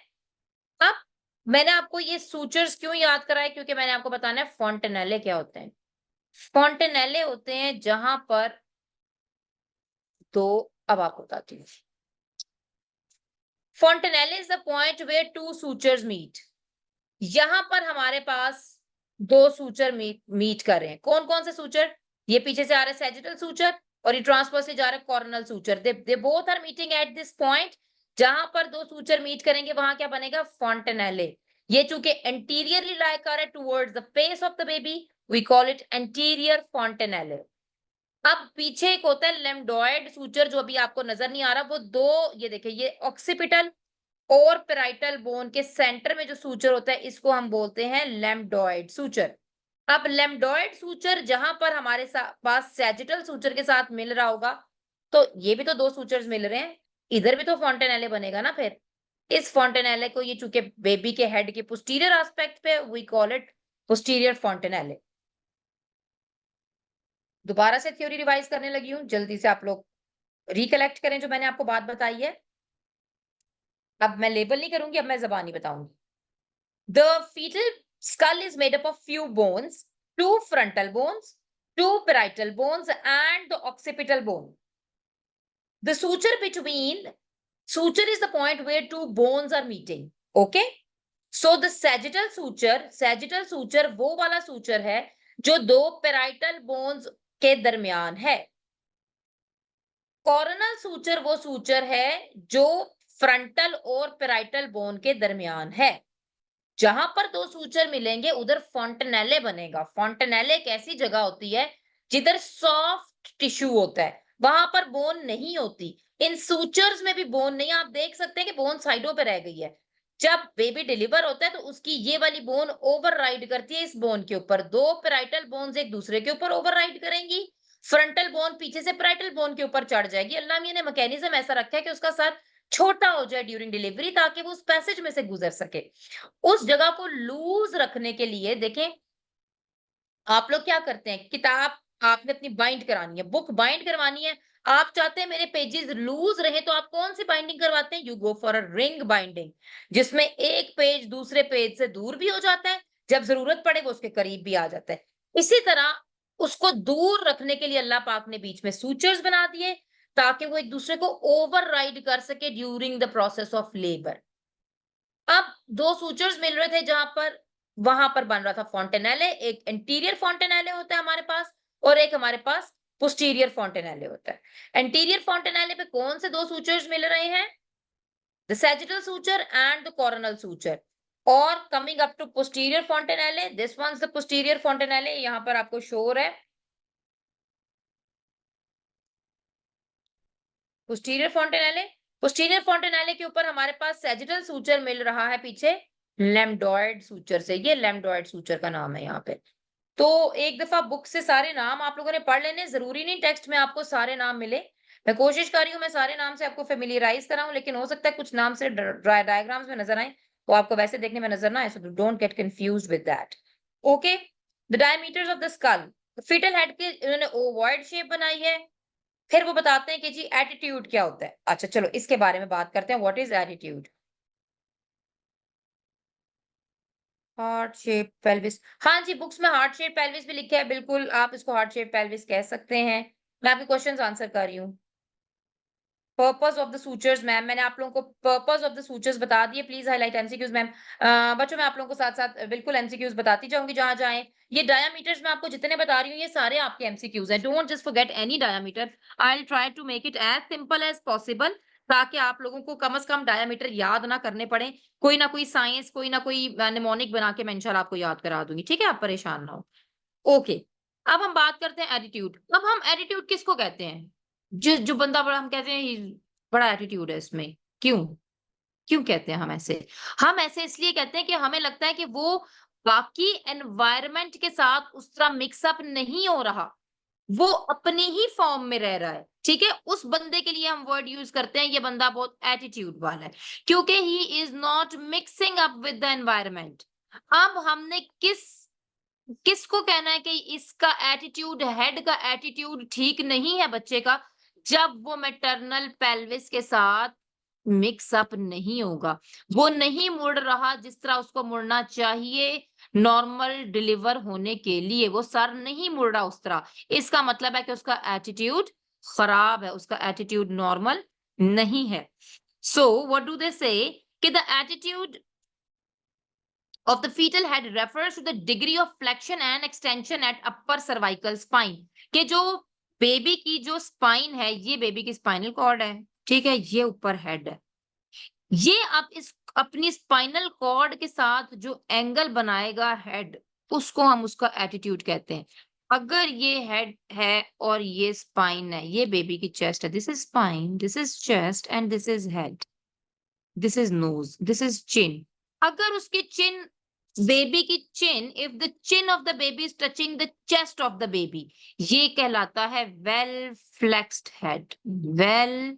अब मैंने आपको ये सूचर्स क्यों याद कराए? क्योंकि मैंने आपको बताना है फॉन्टेनेले क्या होते हैं। फॉन्टेनेले होते हैं जहां पर अब आपको बताती हूँ। Fontanelle is the point where 2 sutures meet. यहां पर हमारे पास 2 सूचर मीट कर रहे हैं। कौन कौन से सूचर? ये पीछे से आ रहा है सैजिटल सूचर और ये ट्रांसवर्सली जा रहा है coronal suture. They both are meeting at this point. जहां पर 2 सूचर मीट करेंगे वहां क्या बनेगा? फॉन्टेनेले। ये चूंकि एंटीरियरली लाई कर रहा है towards the face of the baby, we call it anterior fontanelle. अब पीछे एक होता है लेम्डोइड सूचर जो अभी आपको नजर नहीं आ रहा, वो 2, ये देखिए, ये ऑक्सीपिटल और पेराइटल बोन के सेंटर में जो सूचर होता है इसको हम बोलते हैं लैम्डोइड सूचर। अब लैम्डोइड सूचर जहां पर हमारे पास सैजिटल सूचर के साथ मिल रहा होगा, तो ये भी तो दो सूचर्स मिल रहे हैं, इधर भी तो फॉन्टेनेले बनेगा ना फिर। इस फॉन्टेनेले को, ये चूंकि बेबी के हेड के पोस्टीरियर एस्पेक्ट पे, वी कॉल इट पोस्टीरियर फॉन्टेनेले। दोबारा से थ्योरी रिवाइज करने लगी हूं, जल्दी से आप लोग रिकलेक्ट करें जो मैंने आपको बात बताई है। अब मैं लेबल नहीं करूंगी, अब मैं जबानी बताऊंगी। The fetal skull is made up of few bones, two frontal bones, two parietal bones, and the occipital bone. The suture is the point where two bones are meeting. Okay? So the sagittal suture वो वाला suture है जो दो parietal bones के दरमियान है। Cornell suture वो suture है जो फ्रंटल और पेराइटल बोन के दरमियान है। जहां पर दो सूचर मिलेंगे उधर फॉन्टेनेले बनेगा। फॉन्टेनेले एक ऐसी जगह होती है जिधर सॉफ्ट टिश्यू होता है, वहां पर बोन नहीं होती। इन सूचर्स में भी बोन नहीं, आप देख सकते हैं कि बोन साइडों पे रह गई है। जब बेबी डिलीवर होता है तो उसकी ये वाली बोन ओवरराइड करती है इस बोन के ऊपर, दो पेराइटल बोन्स एक दूसरे के ऊपर ओवरराइड करेंगी, फ्रंटल बोन पीछे से पेराइटल बोन के ऊपर चढ़ जाएगी। अल्लाह मियां ने मैकेनिज्म ऐसा रखा है कि उसका सर छोटा हो जाए ड्यूरिंग डिलीवरी, ताकि वो उस पैसेज में से गुजर सके। उस जगह को लूज रखने के लिए देखें, आप लोग क्या करते हैं, किताब आपने अपनी बाइंड करानी है, बुक बाइंड करवानी है, आप चाहते हैं मेरे पेजेस लूज रहे, तो आप कौन सी बाइंडिंग करवाते हैं? You go for a ring binding, जिसमें एक पेज दूसरे पेज से दूर भी हो जाता है, जब जरूरत पड़े वो उसके करीब भी आ जाता है। इसी तरह उसको दूर रखने के लिए अल्लाह पाक ने बीच में सूचर्स बना दिए, ताकि वो एक दूसरे को ओवरराइड कर सके during the process of labour. अब दो सूचर्स मिल रहे थे जहां पर, वहां पर बन रहा था फॉन्टेनेले। एक इंटीरियर फॉन्टेनेले होता है हमारे पास, और एक हमारे पास पोस्टीरियर फॉन्टेनेले होता है। इंटीरियर फॉन्टेनेले पे कौन से दो सूचर्स मिल रहे हैं? The sagittal suture and the coronal suture. और coming up to posterior fontanelle, this one's the posterior fontanelle, यहां पर आपको शो हो रहा है पोस्टीरियर फॉन्टेनेले। पोस्टीरियर फॉन्टेनेले के ऊपर हमारे पास सैजिटल सूचर मिल रहा है पीछे लैम्डोइड सूचर से। ये लैम्डोइड सूचर का नाम है यहाँ पे। तो एक दफा बुक से सारे नाम आप लोगों ने पढ़ लेने, जरूरी नहीं टेक्स्ट में आपको सारे नाम मिले। मैं कोशिश कर रही हूँ मैं सारे नाम से आपको फेमिलियराइज कराऊं, लेकिन हो सकता है कुछ नाम से डायग्राम्स में नजर आए तो आपको वैसे देखने में नजर ना आए, so don't get confused with that. Okay, the diameters of the skull, fetal head के इन्होंने ओवॉइड शेप बनाई है। फिर वो बताते हैं कि जी एटीट्यूड क्या होता है। अच्छा चलो इसके बारे में बात करते हैं, what is attitude. Heart shape pelvis, हाँ जी बुक्स में हार्ट शेप पेल्विस भी लिखा है, बिल्कुल आप इसको हार्ट शेप पेल्विस कह सकते हैं। मैं आपके क्वेश्चंस आंसर कर रही हूँ। Purpose of the sutures ma'am, मैंने आप लोगों को पर्पस ऑफ द सूचर्स बता दिए, प्लीज हाईलाइट एमसीक्यूज मैम। बच्चों मैं आप लोगों को साथ साथ बिल्कुल एमसीक्यूज बताती जाऊंगी जहां जाए। ये डायामीटर्स मैं आपको जितने बता रही हूँ ये सारे आपके एमसीक्यूज हैं, don't just forget any diameter. I will try to make it as simple as possible, ताकि आप लोगों को कम से कम डायामीटर याद ना करने पड़े। कोई ना कोई साइंस, कोई ना कोई निमोनिक बना के मैं इंशाल्लाह आपको याद करा दूंगी, ठीक है, आप परेशान ना हो। ओके, अब हम बात करते हैं एटीट्यूड। अब हम एटीट्यूड किसको कहते हैं? जो जो बंदा बड़ा, हम कहते हैं बड़ा एटीट्यूड है इसमें। क्यों? क्यों कहते हैं हम ऐसे? हम ऐसे इसलिए कहते हैं कि हमें लगता है कि वो बाकी एनवायरनमेंट के साथ उस तरह मिक्सअप नहीं हो रहा, वो अपनी ही फॉर्म में रह रहा है। ठीक है, उस बंदे के लिए हम वर्ड यूज करते हैं ये बंदा बहुत एटीट्यूड वाला है, क्योंकि he is not mixing up with the environment. अब हमने किसको कहना है कि इसका एटीट्यूड, हेड का एटीट्यूड ठीक नहीं है बच्चे का, जब वो मैटरनल पेल्विस के साथ मिक्स अप नहीं होगा, वो नहीं मुड़ रहा जिस तरह उसको मुड़ना चाहिए नॉर्मल डिलीवर होने के लिए, वो सर नहीं मुड़ रहा उस तरह। इसका मतलब है कि उसका एटीट्यूड खराब है, उसका एटीट्यूड नॉर्मल नहीं है। सो व्हाट डू दे से कि the attitude of the fetal head refers to the degree of flexion and extension at upper cervical spine। कि जो बेबी की जो स्पाइन है, ये बेबी की स्पाइनल कॉर्ड है, ठीक है, ये ऊपर हेड है। ये अब इस अपनी स्पाइनल कॉर्ड के साथ जो एंगल बनाएगा हेड, उसको हम उसका एटीट्यूड कहते हैं। अगर ये हेड है और ये स्पाइन है, ये बेबी की चेस्ट है, this is spine, this is chest and this is head. This is nose, this is chin. अगर उसकी चिन, बेबी की chin, if the chin of the baby is touching the chest of the baby, ये कहलाता है well flexed head. Well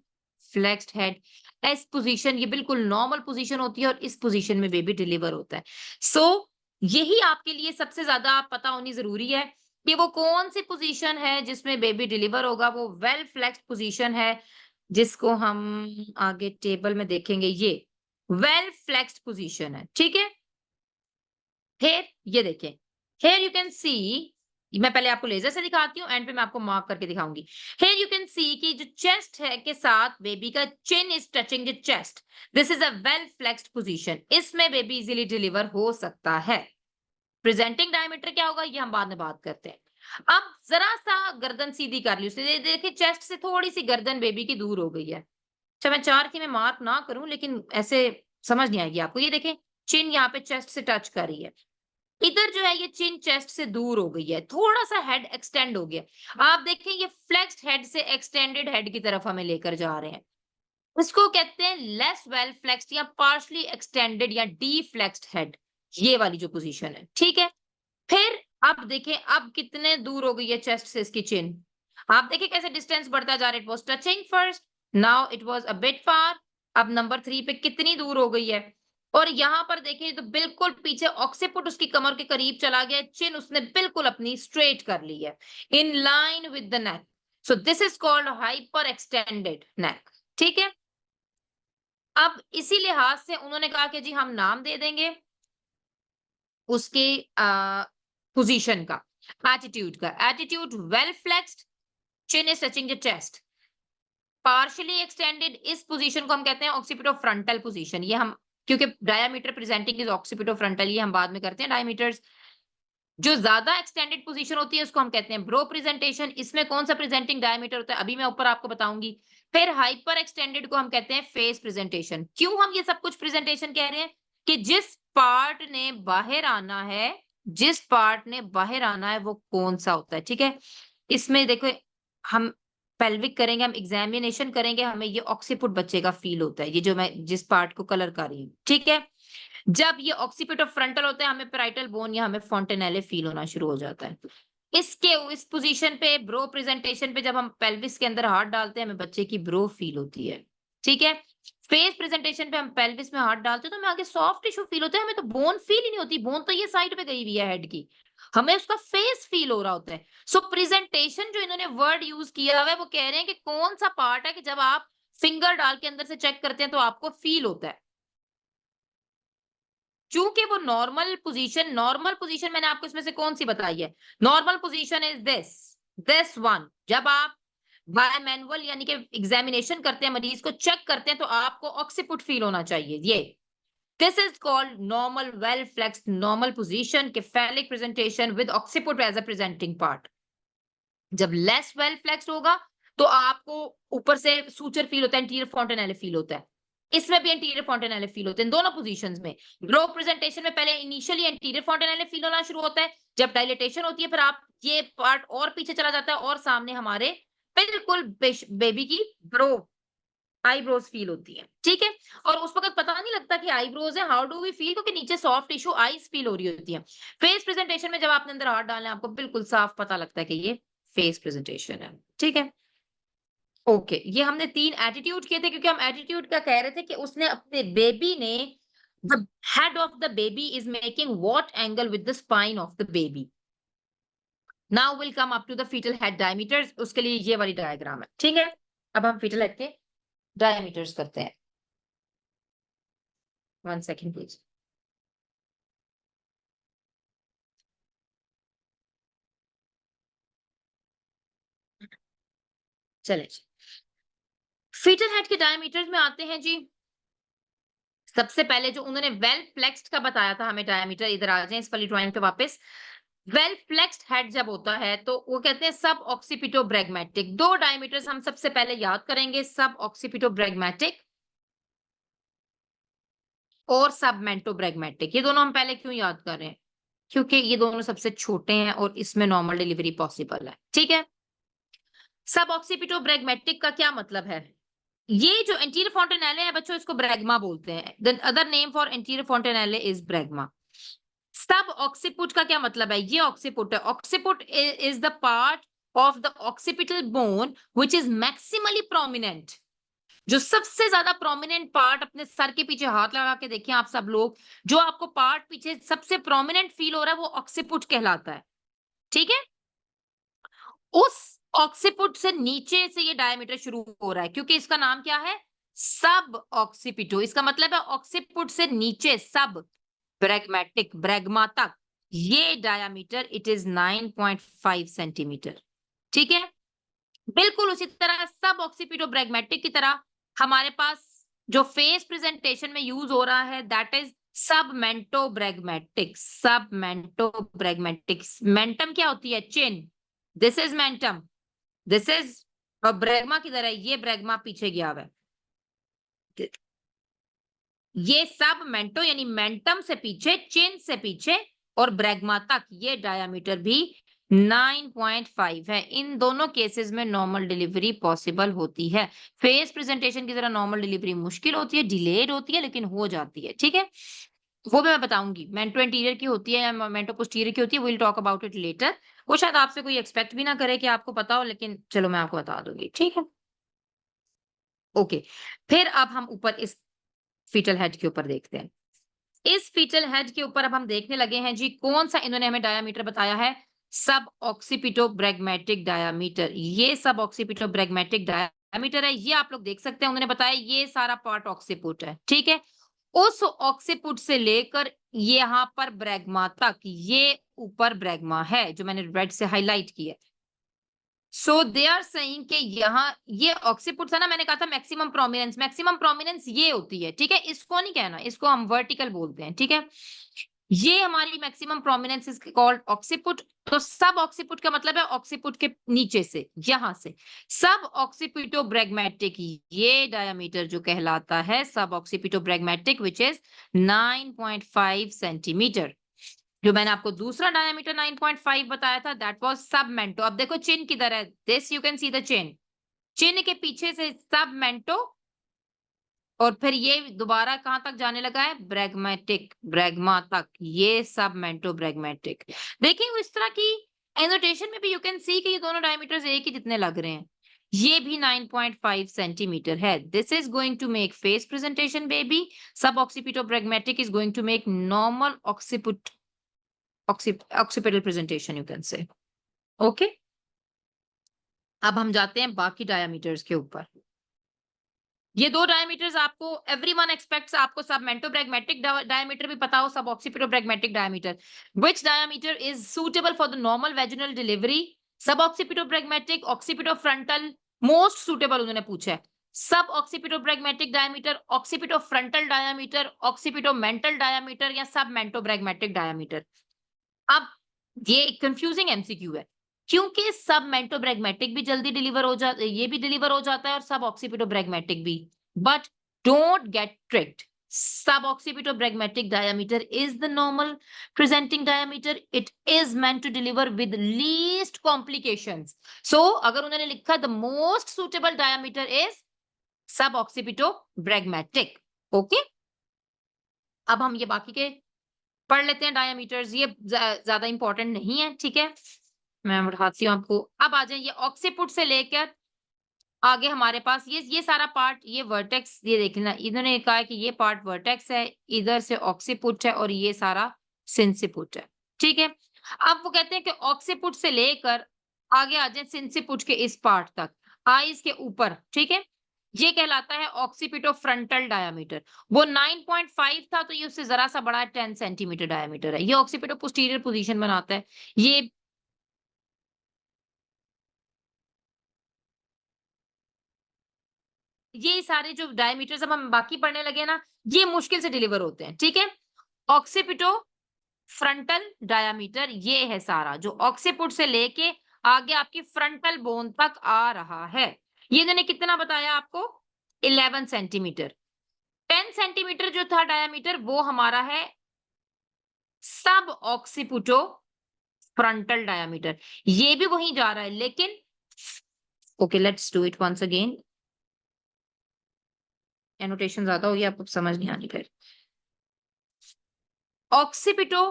flexed head. इस position, ये बिल्कुल normal position होती है और इस पोजीशन में बेबी डिलीवर होता है। सो यही आपके लिए सबसे ज्यादा पता होनी जरूरी है कि वो कौन सी पोजीशन है जिसमें बेबी डिलीवर होगा। वो वेल फ्लेक्स्ड पोजीशन है, जिसको हम आगे टेबल में देखेंगे। ये वेल फ्लेक्स्ड पोजीशन है, ठीक है। फिर ये देखें, here you can see, मैं पहले आपको लेजर से दिखाती हूँ, एंड पे मैं आपको मार्क करके दिखाऊंगी। here you can see कि जो चेस्ट है के साथ बेबी का chin is touching the chest, this is a well flexed position. इसमें बेबी इजीली डिलीवर हो सकता है। प्रेजेंटिंग डायमीटर क्या होगा ये हम बाद में बात करते हैं। अब जरा सा गर्दन सीधी कर ली उसने, देखिए चेस्ट से थोड़ी सी गर्दन बेबी की दूर हो गई है। अच्छा, मैं चार की मैं मार्क ना करूं, लेकिन ऐसे समझ नहीं आएगी आपको। ये देखें, चिन यहाँ पे चेस्ट से टच कर रही है, इधर जो है ये चिन चेस्ट से दूर हो गई है, थोड़ा सा हेड एक्सटेंड हो गया। आप देखें ये फ्लेक्स्ड हेड से एक्सटेंडेड हेड की तरफ हमें लेकर जा रहे हैं। इसको कहते हैं लेस वेल फ्लेक्स्ड या पार्शली एक्सटेंडेड या डी फ्लेक्स्ड हेड, ये वाली जो पोजीशन है, ठीक है। फिर अब देखें, अब कितने दूर हो गई है चेस्ट से इसकी चिन। आप देखें कैसे डिस्टेंस बढ़ता जा रहा है। It was touching first, now it was a bit far. अब नंबर 3 पे कितनी दूर हो गई है। और यहां पर देखिए तो बिल्कुल पीछे ऑक्सीपुट उसकी कमर के करीब चला गया, चिन उसने बिल्कुल अपनी स्ट्रेट कर ली है, in line with the neck. So this is called hyperextended neck, ठीक है। अब इसी लिहाज से उन्होंने कहा कि जी हम नाम दे देंगे उसके पोजीशन का, एटीट्यूड का। Attitude well flexed, chin is touching the chest, partially extended. इस पोजीशन को हम कहते हैं ऑक्सीपिटो फ्रंटल पोजीशन। ये हम, क्योंकि diameter presenting is occipito frontal, ये हम बाद में करते हैं डायमीटर्स। जो ज्यादा एक्सटेंडेड पोजीशन होती है उसको हम कहते हैं ब्रो प्रेजेंटेशन। इसमें कौन सा प्रेजेंटिंग डायमीटर होता है अभी मैं ऊपर आपको बताऊंगी। फिर हाइपर एक्सटेंडेड को हम कहते हैं फेस प्रेजेंटेशन। क्यों हम ये सब कुछ प्रेजेंटेशन कह रहे हैं कि जिस पार्ट ने बाहर आना है, जिस पार्ट ने बाहर आना है वो कौन सा होता है, ठीक है। इसमें देखो, हम पेल्विक करेंगे, हम एग्जामिनेशन करेंगे, हमें ये ऑक्सीपुट बच्चे का फील होता है, ये जो मैं जिस पार्ट को कलर कर रही हूँ, ठीक है। जब ये ऑक्सीपिट ऑफ फ्रंटल होता है हमें पैराइटल बोन या हमें फोंटेनेले फील होना शुरू हो जाता है। इसके इस पोजीशन पे ब्रो प्रेजेंटेशन पे जब हम पेल्विस के अंदर हाथ डालते हैं हमें बच्चे की ब्रो फील होती है, ठीक है। फेस प्रेजेंटेशन पे हम पेल्विस में हाथ डालते हैं तो हमें आगे सॉफ्ट टिश्यू फील होता है, हमें तो बोन फील ही नहीं होती। बोन तो ये साइड पे गई हुई है हेड की, हमें उसका फेस फील हो रहा होता है। सो प्रेजेंटेशन जो इन्होंने वर्ड यूज किया हुआ है वो कह रहे हैं कि कौन सा पार्ट है कि जब आप फिंगर डाल के अंदर से चेक करते हैं तो आपको फील होता है। चूंकि वो नॉर्मल पोजीशन मैंने आपको इसमें से कौन सी बताई है, normal position is this one. जब आप बाय मैनुअल यानी कि एग्जामिनेशन करते हैं, मरीज को चेक करते हैं तो आपको ऑक्सीपुट फील होना चाहिए। ये this is called normal well flexed normal position, cephalic presentation with occiput as a presenting part. जब लेस वेल फ्लेक्स्ड होगा तो आपको ऊपर से सूचर फील होता है, एंटीरियर फोंटेनेले फील होता है। इसमें भी एंटीरियर फोंटेनेले फील होते हैं इन दोनों पोजीशंस में। ग्रो प्रेजेंटेशन में पहले इनिशियली एंटीरियर फोंटेनेले फील होना शुरू होता है, जब डायलेटेशन होती है फिर आप ये पार्ट और पीछे चला जाता है और सामने हमारे बिल्कुल बेबी की ब्रो आईब्रोज फील होती है, ठीक है। और उस वक्त पता नहीं लगता कि आईब्रोज है, हाउ डू वी फील, क्योंकि नीचे सॉफ्ट टिश्यू आईज फील हो रही होती है। फेस प्रेजेंटेशन में जब आपने अंदर हाथ डालना है आपको बिल्कुल साफ पता लगता है कि ये फेस प्रेजेंटेशन है, ठीक है। ओके, ये हमने 3 एटीट्यूड किए थे क्योंकि हम एटीट्यूड का कह रहे थे कि उसने अपने बेबी ने, the head of the baby is making what angle with the spine of the baby. Now will come up to the fetal head diameters, उसके लिए ये वाली डायग्राम है, ठीक है। अब हम फीटल हेड के डायमीटर्स करते हैं। 1 सेकेंड प्लीज। चले जी, फीटल हेड के डायमीटर्स में आते हैं जी। सबसे पहले जो उन्होंने वेल फ्लेक्स्ड का बताया था हमें डायमीटर, इधर आ जाए इस वाली ड्राइंग पे वापस। वेल फ्लेक्स्ड हेड जब होता है तो वो कहते हैं सब ऑक्सीपिटो ब्रैग्मेटिक। दो डायमीटर्स हम सबसे पहले याद करेंगे, सब ऑक्सीपिटो ब्रैग्मेटिक और सब मेंटो ब्रैग्मेटिक। ये दोनों हम पहले क्यों याद कर रहे हैं, क्योंकि ये दोनों सबसे छोटे हैं और इसमें नॉर्मल डिलीवरी पॉसिबल है, ठीक है। सब ऑक्सीपिटो ब्रैग्मेटिक का क्या मतलब है, ये जो एंटीरियर फॉन्टेनेले है बच्चों, इसको ब्रैग्मा बोलते हैं। The other name for anterior fontanelle is bregma. Sub occiput का क्या मतलब है? ये ऑक्सीपुट है। Occiput is the part of the occipital bone which is maximally prominent. जो सबसे ज्यादा प्रोमिनेंट पार्ट, अपने सर के पीछे हाथ लगा के देखिए आप सब लोग, जो आपको पार्ट पीछे सबसे प्रोमिनेंट फील हो रहा है वो ऑक्सीपुट कहलाता है। ठीक है, उस ऑक्सीपुट से नीचे से ये डायमीटर शुरू हो रहा है, क्योंकि इसका नाम क्या है? सब ऑक्सीपिटो। इसका मतलब है ऑक्सीपुट से नीचे सब ब्रैग्मेटिक, ब्रैग्मा तक ये डायमीटर इट इज 9.5 सेंटीमीटर। ठीक है, बिल्कुल उसी तरह सब ऑक्सीपिटो ब्रैग्मेटिक की तरह हमारे पास जो फेस प्रेजेंटेशन में यूज हो रहा है that is submento bregmatic. Submento bregmatic. Mentum क्या होती है? Chin. This is mentum, this is, और ब्रैग्मा किधर है? ये ब्रैग्मा पीछे गया हुआ है। ये सब मेंटो यानी मेंटम से पीछे, चिन से पीछे और ब्रैग्मा तक ये डायमीटर भी 9.5 है। इन दोनों केसेस में नॉर्मल डिलीवरी पॉसिबल होती है। फेस प्रेजेंटेशन की तरह नॉर्मल डिलीवरी मुश्किल होती है, डिलेड होती है, लेकिन हो जाती है। ठीक है, वो भी मैं बताऊंगी मेंटो इंटीरियर की होती है या मेंटो पोस्टीरियर की होती है, will talk about it later. वो शायद आपसे कोई एक्सपेक्ट भी ना करे कि आपको पता हो, लेकिन चलो मैं आपको बता दूंगी। ठीक है, ओके। फिर अब हम ऊपर इस फीटल हेड के ऊपर देखते हैं। इस फीटल हेड के ऊपर अब हम देखने लगे हैं जी, कौन सा इन्होंने हमें डायामीटर बताया है? सब ऑक्सीपिटो ब्रैग्मेटिक डायामीटर। ये सब ऑक्सीपिटो ब्रैग्मेटिक डायामीटर है, ये आप लोग देख सकते हैं। उन्होंने बताया ये सारा पार्ट ऑक्सीपुट है। ठीक है, उस ऑक्सीपुट से लेकर यहाँ पर ब्रैग्मा तक ये ऊपर ब्रैग्मा है, जो मैंने रेड से हाईलाइट किया। सो दे आर सेइंग कि यहाँ ये ऑक्सीपुट था ना, मैंने कहा था मैक्सिमम प्रोमिनेंस। मैक्सिमम प्रोमिनेंस ये होती है। ठीक है, इसको नहीं कहना, इसको हम वर्टिकल बोलते हैं। ठीक है, ये हमारी maximum prominence is called occiput. तो सब ऑक्सीपुट का मतलब है ऑक्सीपुट के नीचे से, यहां से सब ऑक्सीपिटो ब्रैग्मेटिक, ये डायमीटर जो कहलाता है सब ऑक्सीपिटो ब्रैग्मेटिक विच इज 9.5 सेंटीमीटर। जो मैंने आपको दूसरा डायमीटर 9.5 बताया था दैट वाज सबमेंटो। अब देखो चिन किधर है? This you can see the chin. Chin के पीछे से सबमेंटो, और फिर ये दोबारा कहां तक जाने लगा है? ब्रैग्मेटिक, ब्रैग्मा तक, ये सबमेंटो ब्रैग्मेटिक। देखिए इस तरह की एनोटेशन में भी यू कैन सी कि ये दोनों डायमीटर्स एक ही जितने लग रहे हैं। ये भी 9.5 सेंटीमीटर है। This is going to make face presentation baby. Sub occipito bregmatic is going to make normal occiput, occipital presentation you can say. Okay, अब हम जाते हैं बाकी डायमीटर्स के ऊपर। ये दो डायमीटर्स आपको एवरीवन एक्सपेक्ट्स आपको सब मेंटोब्रैग्मेटिक डायमीटर भी पता हो, sub occipitobregmatic diameter. Which diameter is suitable for the normal vaginal delivery? Sub occipitobregmatic, occipitofrontal, most suitable उन्होंने पूछा है। Sub occipitobregmatic diameter, occipitofrontal diameter, occipitomental diameter या सब मेंटोब्रैग्मेटिक डायमीटर। अब ये कंफ्यूजिंग एमसीक्यू है, क्योंकि सब मेंटोब्रैग्मेटिक भी जल्दी डिलीवर हो जाता, ये भी डिलीवर हो जाता है और सब ऑक्सीपिटोब्रैग्मेटिक भी। But don't get tricked, sub occipitobregmatic diameter is the normal presenting diameter. It is meant to deliver with least complications. So अगर उन्होंने लिखा the most suitable diameter is सब ऑक्सीपिटोब्रैग्मेटिक। ओके, अब हम ये बाकी के पढ़ लेते हैं डायमीटर्स, ये ज्यादा इंपॉर्टेंट नहीं है। ठीक है, मैं बढ़ाती हूँ आपको। अब आ जाए ये ऑक्सीपुट से लेकर आगे हमारे पास ये सारा पार्ट, ये वर्टेक्स, ये देख लेना, इन्होंने कहा है कि ये पार्ट वर्टेक्स है, इधर से ऑक्सीपुट है और ये सारा सिंसिपुट है। ठीक है, अब वो कहते हैं कि ऑक्सीपुट से लेकर आगे आ जाए सिंसिपुट के इस पार्ट तक, आईज के ऊपर। ठीक है, ये कहलाता है ऑक्सीपिटो फ्रंटल डायमीटर। वो 9.5 था तो ये उससे जरा सा बड़ा 10 सेंटीमीटर डायमीटर है। ये ऑक्सीपिटो पोस्टीरियर पोजीशन बनाता है। ये सारे जो डायमीटर्स अब हम बाकी पढ़ने लगे ना, ये मुश्किल से डिलीवर होते हैं। ठीक है, ऑक्सीपिटो फ्रंटल डायमीटर ये है सारा, जो ऑक्सीपुट से लेके आगे आपकी फ्रंटल बोन तक आ रहा है। ये इन्होंने कितना बताया आपको? 11 सेंटीमीटर। 10 सेंटीमीटर जो था डायमीटर वो हमारा है सब ऑक्सीपुटो फ्रंटल डायमीटर। ये भी वहीं जा रहा है, लेकिन okay let's do it once again. Annotation ज्यादा हो गया, आपको समझ नहीं आनी फिर। ऑक्सीपिटो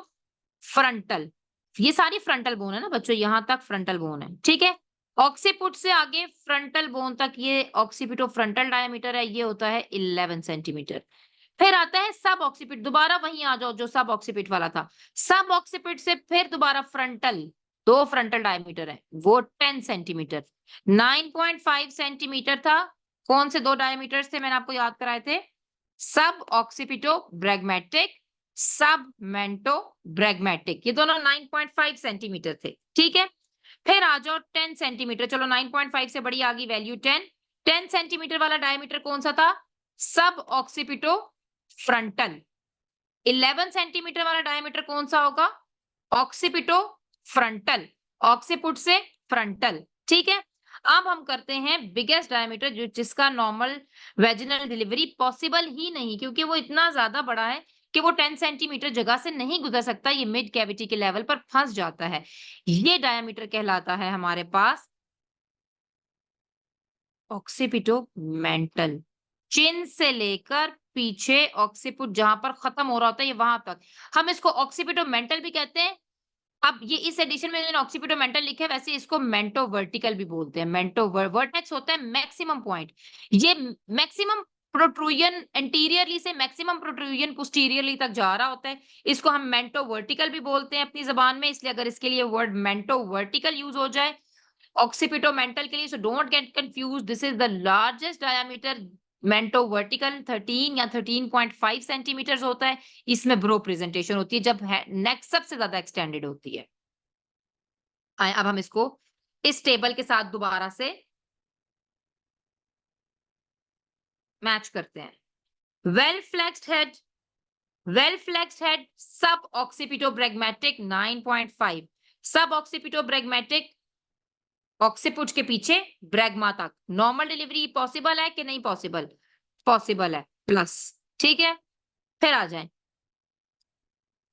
फ्रंटल, ये सारी फ्रंटल बोन है ना बच्चों, यहां तक फ्रंटल बोन है, ठीक है। ऑक्सीपुट से आगे फ्रंटल बोन तक ये ऑक्सीपिटो फ्रंटल डायमीटर है, ये होता है 11 सेंटीमीटर। फिर आता है सब ऑक्सीपिट, दोबारा वहीं आ जाओ जो सब ऑक्सीपिट वाला था। सब ऑक्सीपिट से फिर दोबारा फ्रंटल, दो फ्रंटल डायमीटर है, वो 10 सेंटीमीटर। 9.5 सेंटीमीटर था, कौन से दो डायमीटर थे मैंने आपको याद कराए थे? सब ऑक्सीपिटो ब्रैग्मेटिक, सब मेंटो ब्रैग्मेटिक, ये दोनों 9.5 सेंटीमीटर थे, ठीक है। फिर आ जाओ 10 सेंटीमीटर, चलो 9.5 से बड़ी आ गई वैल्यू 10। 10 सेंटीमीटर वाला डायमीटर कौन सा था? सब ऑक्सीपिटो फ्रंटल। 11 सेंटीमीटर वाला डायमीटर कौन सा होगा? ऑक्सीपिटो फ्रंटल, ऑक्सीपुट से फ्रंटल, ठीक है। अब हम करते हैं बिगेस्ट डायमीटर, जो जिसका नॉर्मल वेजिनल डिलीवरी पॉसिबल ही नहीं, क्योंकि वो इतना ज्यादा बड़ा है कि वो 10 सेंटीमीटर जगह से नहीं गुजर सकता, ये मिड कैविटी के लेवल पर फंस जाता है। ये डायमीटर कहलाता है हमारे पास ऑक्सीपिटो मेंटल। चिन से लेकर पीछे ऑक्सीपुट जहां पर खत्म हो रहा होता है ये वहां तक, हम इसको ऑक्सीपिटो मेंटल भी कहते हैं। अब ये इस एडिशन में मैंने ऑक्सीपिटो मेंटल लिखा है, वैसे इसको मेंटो वर्टिकल भी बोलते हैं। मेंटो वर्टेक्स होता है मैक्सिमम पॉइंट, ये मैक्सिमम प्रोट्रूजन एंटीरियरली से मैक्सिमम प्रोट्रूजन पोस्टीरियरली तक जा रहा होता है, इसको हम मेंटो वर्टिकल भी बोलते हैं अपनी जबान में, इसलिए अगर इसके लिए वर्ड मेंटो वर्टिकल यूज हो जाए ऑक्सीपिटो मेंटल के लिए, so don't get confuse, this is the largest diameter. Mento vertical 13 या 13.5 सेंटीमीटर होता है, इसमें ब्रो प्रेजेंटेशन होती है जब नेक सबसे ज्यादा एक्सटेंडेड होती है। अब हम इसको इस टेबल के साथ दोबारा से मैच करते हैं। Well flexed head, well flexed head सब ऑक्सीपिटो ब्रैग्मेटिक 9.5, सब ऑक्सीपिटो ब्रैग्मेटिक ऑक्सीपुट के पीछे ब्रैग्मा तक। नॉर्मल डिलीवरी पॉसिबल है कि नहीं पॉसिबल? पॉसिबल है, प्लस, ठीक है। फिर आ जाए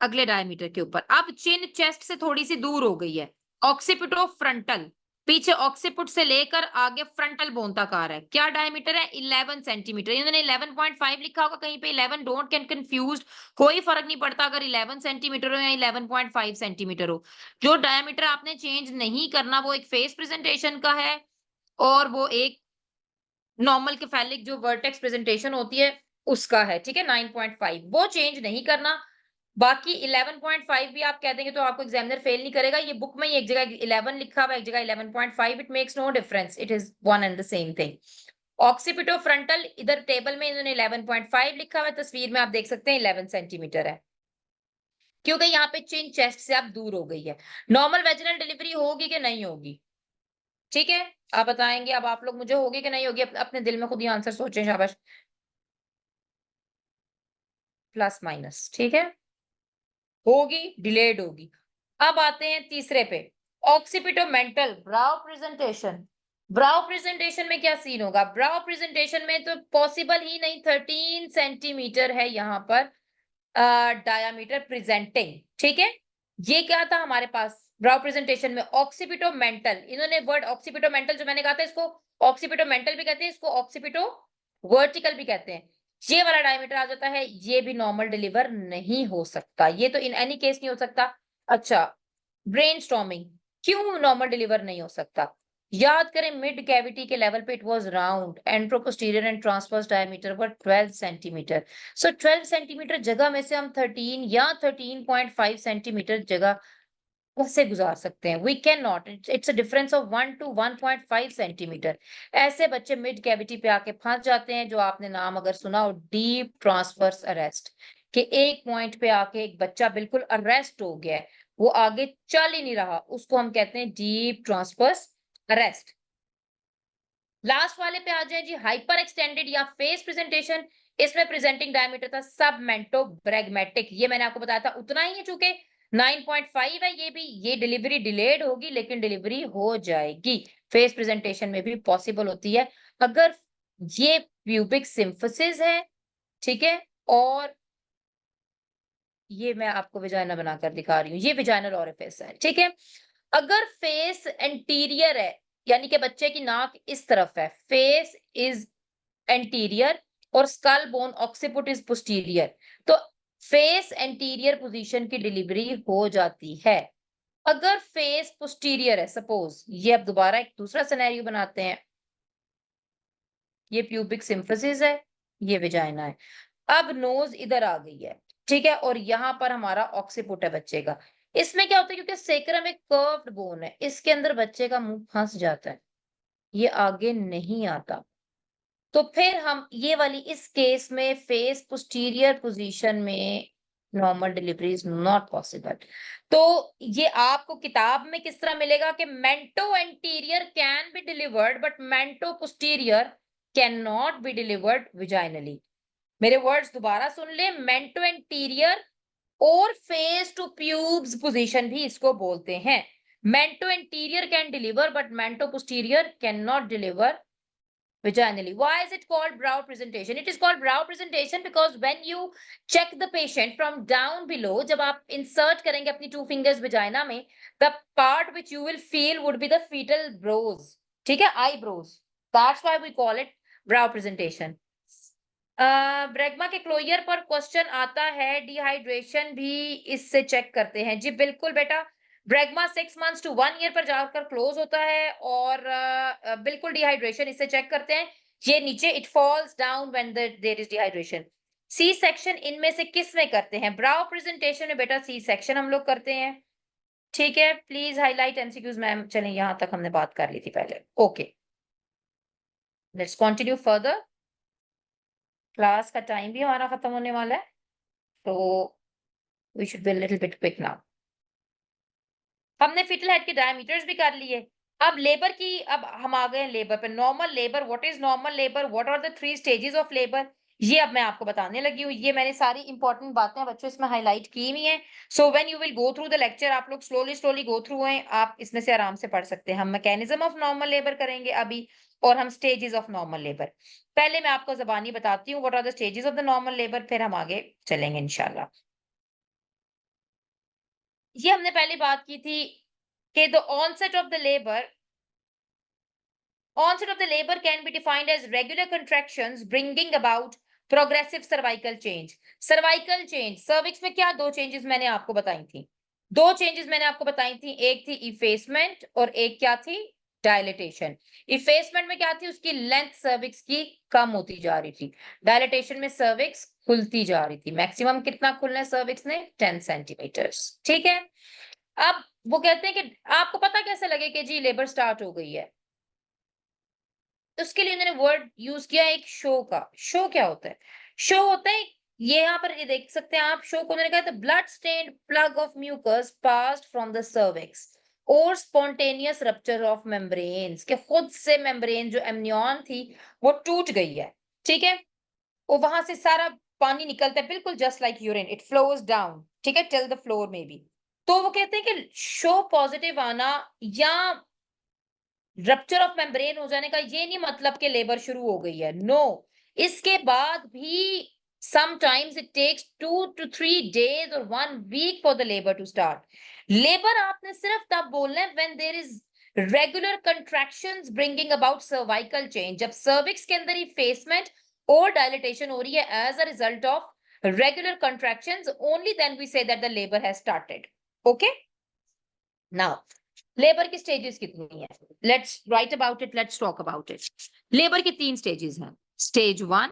अगले डायमीटर के ऊपर, अब चिन चेस्ट से थोड़ी सी दूर हो गई है, ऑक्सीपिटो फ्रंटल, पीछे ऑक्सीपुट से लेकर आगे फ्रंटल बोन तक आ रहा है, क्या डायमीटर है? 11 सेंटीमीटर। इन्होंने 11.5 लिखा होगा कहीं पे 11, डोंट गेट कंफ्यूज्ड, कोई फर्क नहीं पड़ता अगर 11 सेंटीमीटर हो या 11.5 सेंटीमीटर हो। जो डायमीटर आपने चेंज नहीं करना वो एक फेस प्रेजेंटेशन का है, और वो एक नॉर्मल केफेलिक जो वर्टेक्स प्रेजेंटेशन होती है उसका है, ठीक है। 9.5 वो चेंज नहीं करना, बाकी 11.5 भी आप कह देंगे तो आपको एग्जामिनर फेल नहीं करेगा। ये बुक में ही एक जगह 11 लिखा हुआ है, एक जगह 11.5, it makes no difference, it is one and the same thing. Occipito frontal इधर टेबल में इन्होंने 11.5 लिखा हुआ है, तस्वीर में आप देख सकते हैं 11 सेंटीमीटर है, क्योंकि यहाँ पे चिन चेस्ट से आप दूर हो गई है। नॉर्मल वेजिनल डिलीवरी होगी कि नहीं होगी? ठीक है, आप बताएंगे अब आप लोग मुझे, होगी कि नहीं होगी? अपने दिल में खुद ही आंसर सोचें, शाबाश, प्लस माइनस, ठीक है, होगी, डिलेड होगी। अब आते हैं तीसरे पे, ऑक्सीपिटोमेंटल ब्राउ प्रेजेंटेशन। ब्राउ प्रेजेंटेशन में क्या सीन होगा? ब्राउ प्रेजेंटेशन में तो पॉसिबल ही नहीं, 13 सेंटीमीटर है यहाँ पर डायामीटर प्रेजेंटिंग, ठीक है। ये क्या था हमारे पास ब्राउ प्रेजेंटेशन में? ऑक्सीपिटोमेंटल, इन्होंने वर्ड ऑक्सीपिटोमेंटल जो मैंने कहा था, इसको ऑक्सीपिटोमेंटल भी कहते हैं, इसको ऑक्सीपिटो वर्टिकल भी कहते हैं। ये वाला डायमीटर आ जाता है, ये भी नॉर्मल डिलीवर नहीं हो सकता, ये तो इन एनी केस नहीं हो सकता। अच्छा, ब्रेनस्टॉर्मिंग, क्यों नॉर्मल डिलीवर नहीं हो सकता? याद करें मिड कैविटी के लेवल पे it was round, anteroposterior and transverse diameter were 12 centimetre. So 12 centimetre जगह में से हम 13 या 13.5 सेंटीमीटर जगह कैसे गुजार सकते हैं? We can not, it's a difference of 1 to 1.5 centimetre. ऐसे बच्चे मिड कैविटी पे आके फंस जाते हैं, जो आपने नाम अगर सुना हो डीप ट्रांसवर्स अरेस्ट, कि एक पॉइंट पे आके एक बच्चा बिल्कुल अरेस्ट हो गया है, वो आगे चल ही नहीं रहा, उसको हम कहते हैं डीप ट्रांसवर्स अरेस्ट। लास्ट वाले पे आ जाए जी, हाइपर एक्सटेंडेड या फेस प्रेजेंटेशन। इसमें प्रेजेंटिंग डायमीटर था सबमेंटो ब्रैग्मेटिक, ये मैंने आपको बताया था उतना ही है, चूंकि 9.5 है ये भी, ये डिलीवरी डिलेड होगी लेकिन डिलीवरी हो जाएगी, फेस प्रेजेंटेशन में भी पॉसिबल होती है अगर ये प्यूबिक सिम्फिसिस है, ठीक है। और ये मैं आपको विजाइना बनाकर दिखा रही हूँ, ये विजाइनल ओरिफिस है, ठीक है। अगर फेस एंटीरियर है, यानी कि बच्चे की नाक इस तरफ है, फेस इज एंटीरियर और skull bone occiput is posterior, तो फेस एंटीरियर पोजीशन की डिलीवरी हो जाती है। अगर फेस पोस्टीरियर है, सपोज ये, अब दोबारा एक दूसरा सिनेरियो बनाते हैं, ये प्यूबिक सिम्फिसिस है, ये विजाइना है, अब नोज इधर आ गई है, ठीक है, और यहाँ पर हमारा ऑक्सीपुट है बच्चे का। इसमें क्या होता है, क्योंकि सेक्रम एक कर्व्ड बोन है, इसके अंदर बच्चे का मुंह फंस जाता है, ये आगे नहीं आता। तो फिर हम ये वाली, इस केस में फेस पोस्टीरियर पोजीशन में normal delivery is not possible. तो ये आपको किताब में किस तरह मिलेगा कि mento anterior can be delivered but mento posterior can not be delivered vaginally. मेरे वर्ड्स दोबारा सुन ले, मेंटो एंटीरियर और फेस टू प्यूब्स पोजीशन भी इसको बोलते हैं। Mento anterior can deliver but mento posterior can not deliver vaginally. Why is it called brow presentation? It is called brow presentation because when you check the patient from down below, जब आप insert करेंगे अपनी 2 fingers vagina में, the part which you will feel would be the fetal brows, ठीक है, eyebrows. That's why we call it brow presentation. ब्रेगमा के closure पर question आता है, डिहाइड्रेशन भी इससे चेक करते हैं। जी बिल्कुल बेटा, ब्रेगमा 6 months to 1 year पर जाकर क्लोज होता है, और बिल्कुल डिहाइड्रेशन इससे चेक करते हैं। ये नीचे it falls down when there is dehydration. C section इनमें से किस में करते हैं? ब्राउ प्रेजेंटेशन में बेटा सी सेक्शन हम लोग करते हैं, ठीक है। Please highlight MCQs ma'am. चलें, यहां तक हमने बात कर ली थी पहले, ओके। लेट्स कंटिन्यू फर्दर, क्लास का टाइम भी हमारा खत्म होने वाला है, तो we should be little bit quick now. हमने फिटल हेड के डायमीटर्स भी कर लिए। अब लेबर की, अब हम आ गए हैं लेबर पे। Normal labour, what is normal labour, what are the 3 stages of labour, ये अब मैं आपको बताने लगी हूँ। ये मैंने सारी इंपॉर्टेंट बातें बच्चों इसमें हाईलाइट की हुई हैं। So when you will go through the lecture, आप लोग स्लोली स्लोली गो थ्रू हैं, आप इसमें से आराम से पढ़ सकते हैं। हम मैकेनिज्म ऑफ नॉर्मल लेबर करेंगे अभी, और हम स्टेजेस ऑफ नॉर्मल लेबर। पहले मैं आपको ज़बानी बताती हूँ what are the stages of the normal labour, फिर हम आगे चलेंगे इंशाल्लाह। ये हमने पहले बात की थी कि the onset of the labour, onset of the labor can be defined as regular contractions bringing about progressive cervical change. Cervical change, cervix में क्या 2 changes मैंने आपको बताई थी? 2 changes मैंने आपको बताई थी, एक थी इफेसमेंट और एक क्या थी? डायलिटेशन। इफेसमेंट में क्या थी? उसकी लेंथ सर्विक्स की कम होती जा रही थी। डायलिटेशन में सर्विक्स खुलती जा रही थी। मैक्सिमम कितना खुलना है सर्विक्स ने? 10 सेंटीमीटर्स, ठीक है। अब वो कहते हैं कि आपको पता कैसे लगे कि जी लेबर स्टार्ट हो गई है? तो उसके लिए उन्होंने वर्ड यूज किया एक शो का। शो क्या होता है? शो होता है, ये यहाँ पर ये देख सकते हैं आप, शो को उन्होंने कहा था blood stained plug of mucus passed from the cervix और स्पॉन्टेनियस रप्चर ऑफ मेम्ब्रेन्स, के खुद से मेम्ब्रेन जो एमनियन थी वो टूट गई है, ठीक है, और वहां से सारा पानी निकलता है, बिल्कुल just like urine, it flows down, ठीक है, टिल द फ्लोर में भी। तो वो कहते हैं कि शो पॉजिटिव आना या रप्चर ऑफ मेम्ब्रेन हो जाने का ये नहीं मतलब कि लेबर शुरू हो गई है, नो। इसके बाद भी sometimes it takes 2 to 3 days और 1 week for the labour to start. Labour आपने सिर्फ तब बोलना है when there is regular contractions bringing about cervical change, जब सर्विक्स के अंदर इफेसमेंट और डायलिटेशन हो रही है as a result of regular contractions, only then we say that the labour has started. Okay, now labour की स्टेजेस कितनी है? Let's write about it, let's talk about it. Labour की 3 स्टेजेस हैं, stage 1,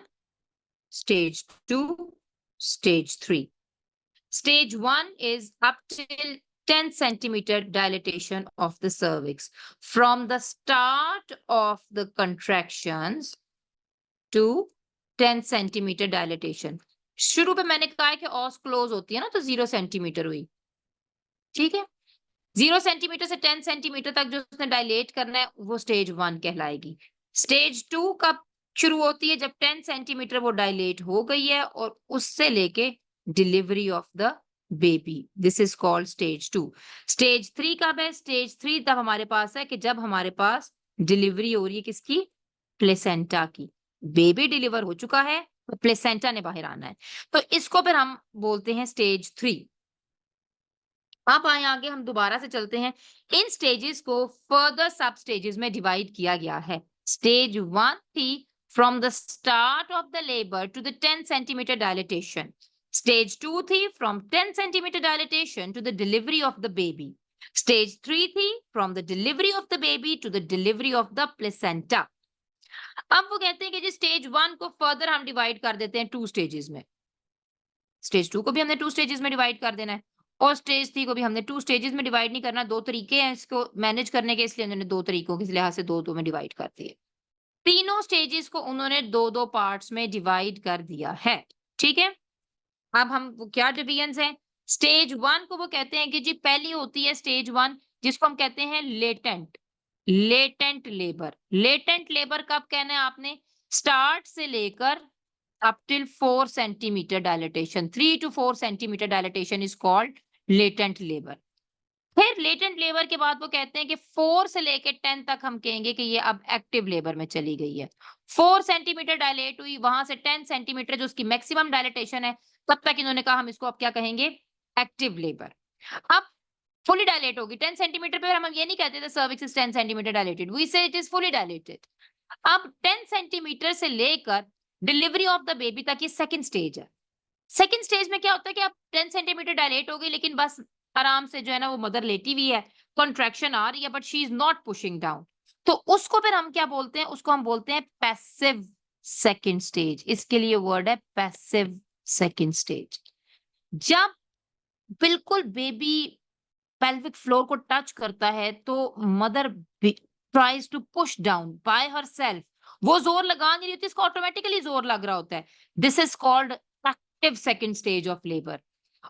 stage 2, stage 3। Stage 1 is up till 10 centimeter dilatation of the cervix from the start of the contractions to 10 centimeter dilatation. शुरू पे मैंने कहा है कि ऑस close होती है ना, तो 0 सेंटीमीटर हुई, ठीक है। 0 सेंटीमीटर से 10 सेंटीमीटर तक जो उसने डायलेट करना है वो स्टेज 1 कहलाएगी। स्टेज 2 कब शुरू होती है? जब 10 सेंटीमीटर वो डायलेट हो गई है और उससे लेके delivery of the baby, this is called stage 2। Stage 3 कब है? स्टेज 3 तब हमारे पास है कि जब हमारे पास डिलीवरी हो रही है किसकी? प्लेसेंटा की। बेबी डिलीवर हो चुका है तो प्लेसेंटा ने बाहर आना है, तो इसको फिर हम बोलते हैं स्टेज 3। अब आए आगे, हम दोबारा से चलते हैं। इन स्टेजेस को फर्दर सब स्टेजेस में डिवाइड किया गया है। स्टेज 1 थी from the start of the labor to the 10 centimeter dilatation. Stage 2 थी from 10 centimeter dilatation to the delivery of the baby. Stage 3 थी from the delivery of the baby to the delivery of the placenta. अब वो कहते हैं कि जी stage 1 को further हम divide कर देते हैं 2 स्टेजेस में. स्टेज 2 को भी हमने 2 स्टेजेस में डिवाइड कर देना है और स्टेज 3 को भी हमने 2 स्टेजेस में डिवाइड नहीं करना. 2 तरीके हैं इसको मैनेज करने के, इसलिए उन्होंने 2 तरीकों के लिहाज से 2 में डिवाइड कर दिए. तीनों स्टेजेस को उन्होंने 2 पार्ट्स में डिवाइड कर दिया है. ठीक है, अब हम क्या डिवीजन है. स्टेज 1 को वो कहते हैं कि जी पहली होती है स्टेज 1 जिसको हम कहते हैं लेटेंट लेबर. लेटेंट लेबर कब कहना है आपने, स्टार्ट से लेकर up till 4 centimetre dilatation. 3 to 4 centimetre dilatation is called latent labour. फिर लेटेंट लेबर के बाद वो कहते हैं कि 4 से लेके 10 तक हम कहेंगे कि ये अब एक्टिव लेबर में चली गई है. 4 सेंटीमीटर डायलेट हुई, वहां से 10 सेंटीमीटर जो उसकी मैक्सिमम डायलेटेशन है तब तक इन्होंने कहा हम इसको अब क्या कहेंगे, एक्टिव लेबर. अब फुली डायलेट होगी 10 सेंटीमीटर पे, हम ये नहीं कहते थे cervix is 10 centimetre dilated, we say it is fully dilated. अब 10 सेंटीमीटर से लेकर डिलीवरी ऑफ द बेबी तक ये सेकंड स्टेज है. सेकंड स्टेज में क्या होता है कि आप 10 सेंटीमीटर डायलेट हो गई लेकिन बस आराम से जो है ना वो मदर लेटी हुई है, कॉन्ट्रैक्शन आ रही है but she is not pushing down. तो उसको फिर हम क्या बोलते हैं, उसको हम बोलते हैं पैसिव सेकंड स्टेज. इसके लिए वर्ड है पैसिव सेकंड स्टेज. जब बिल्कुल बेबी पेल्विक फ्लोर को टच करता है तो mother tries to push down by herself. वो जोर लगा नहीं रही होती, इसको ऑटोमेटिकली जोर लग रहा होता है. This is called active second stage of labour.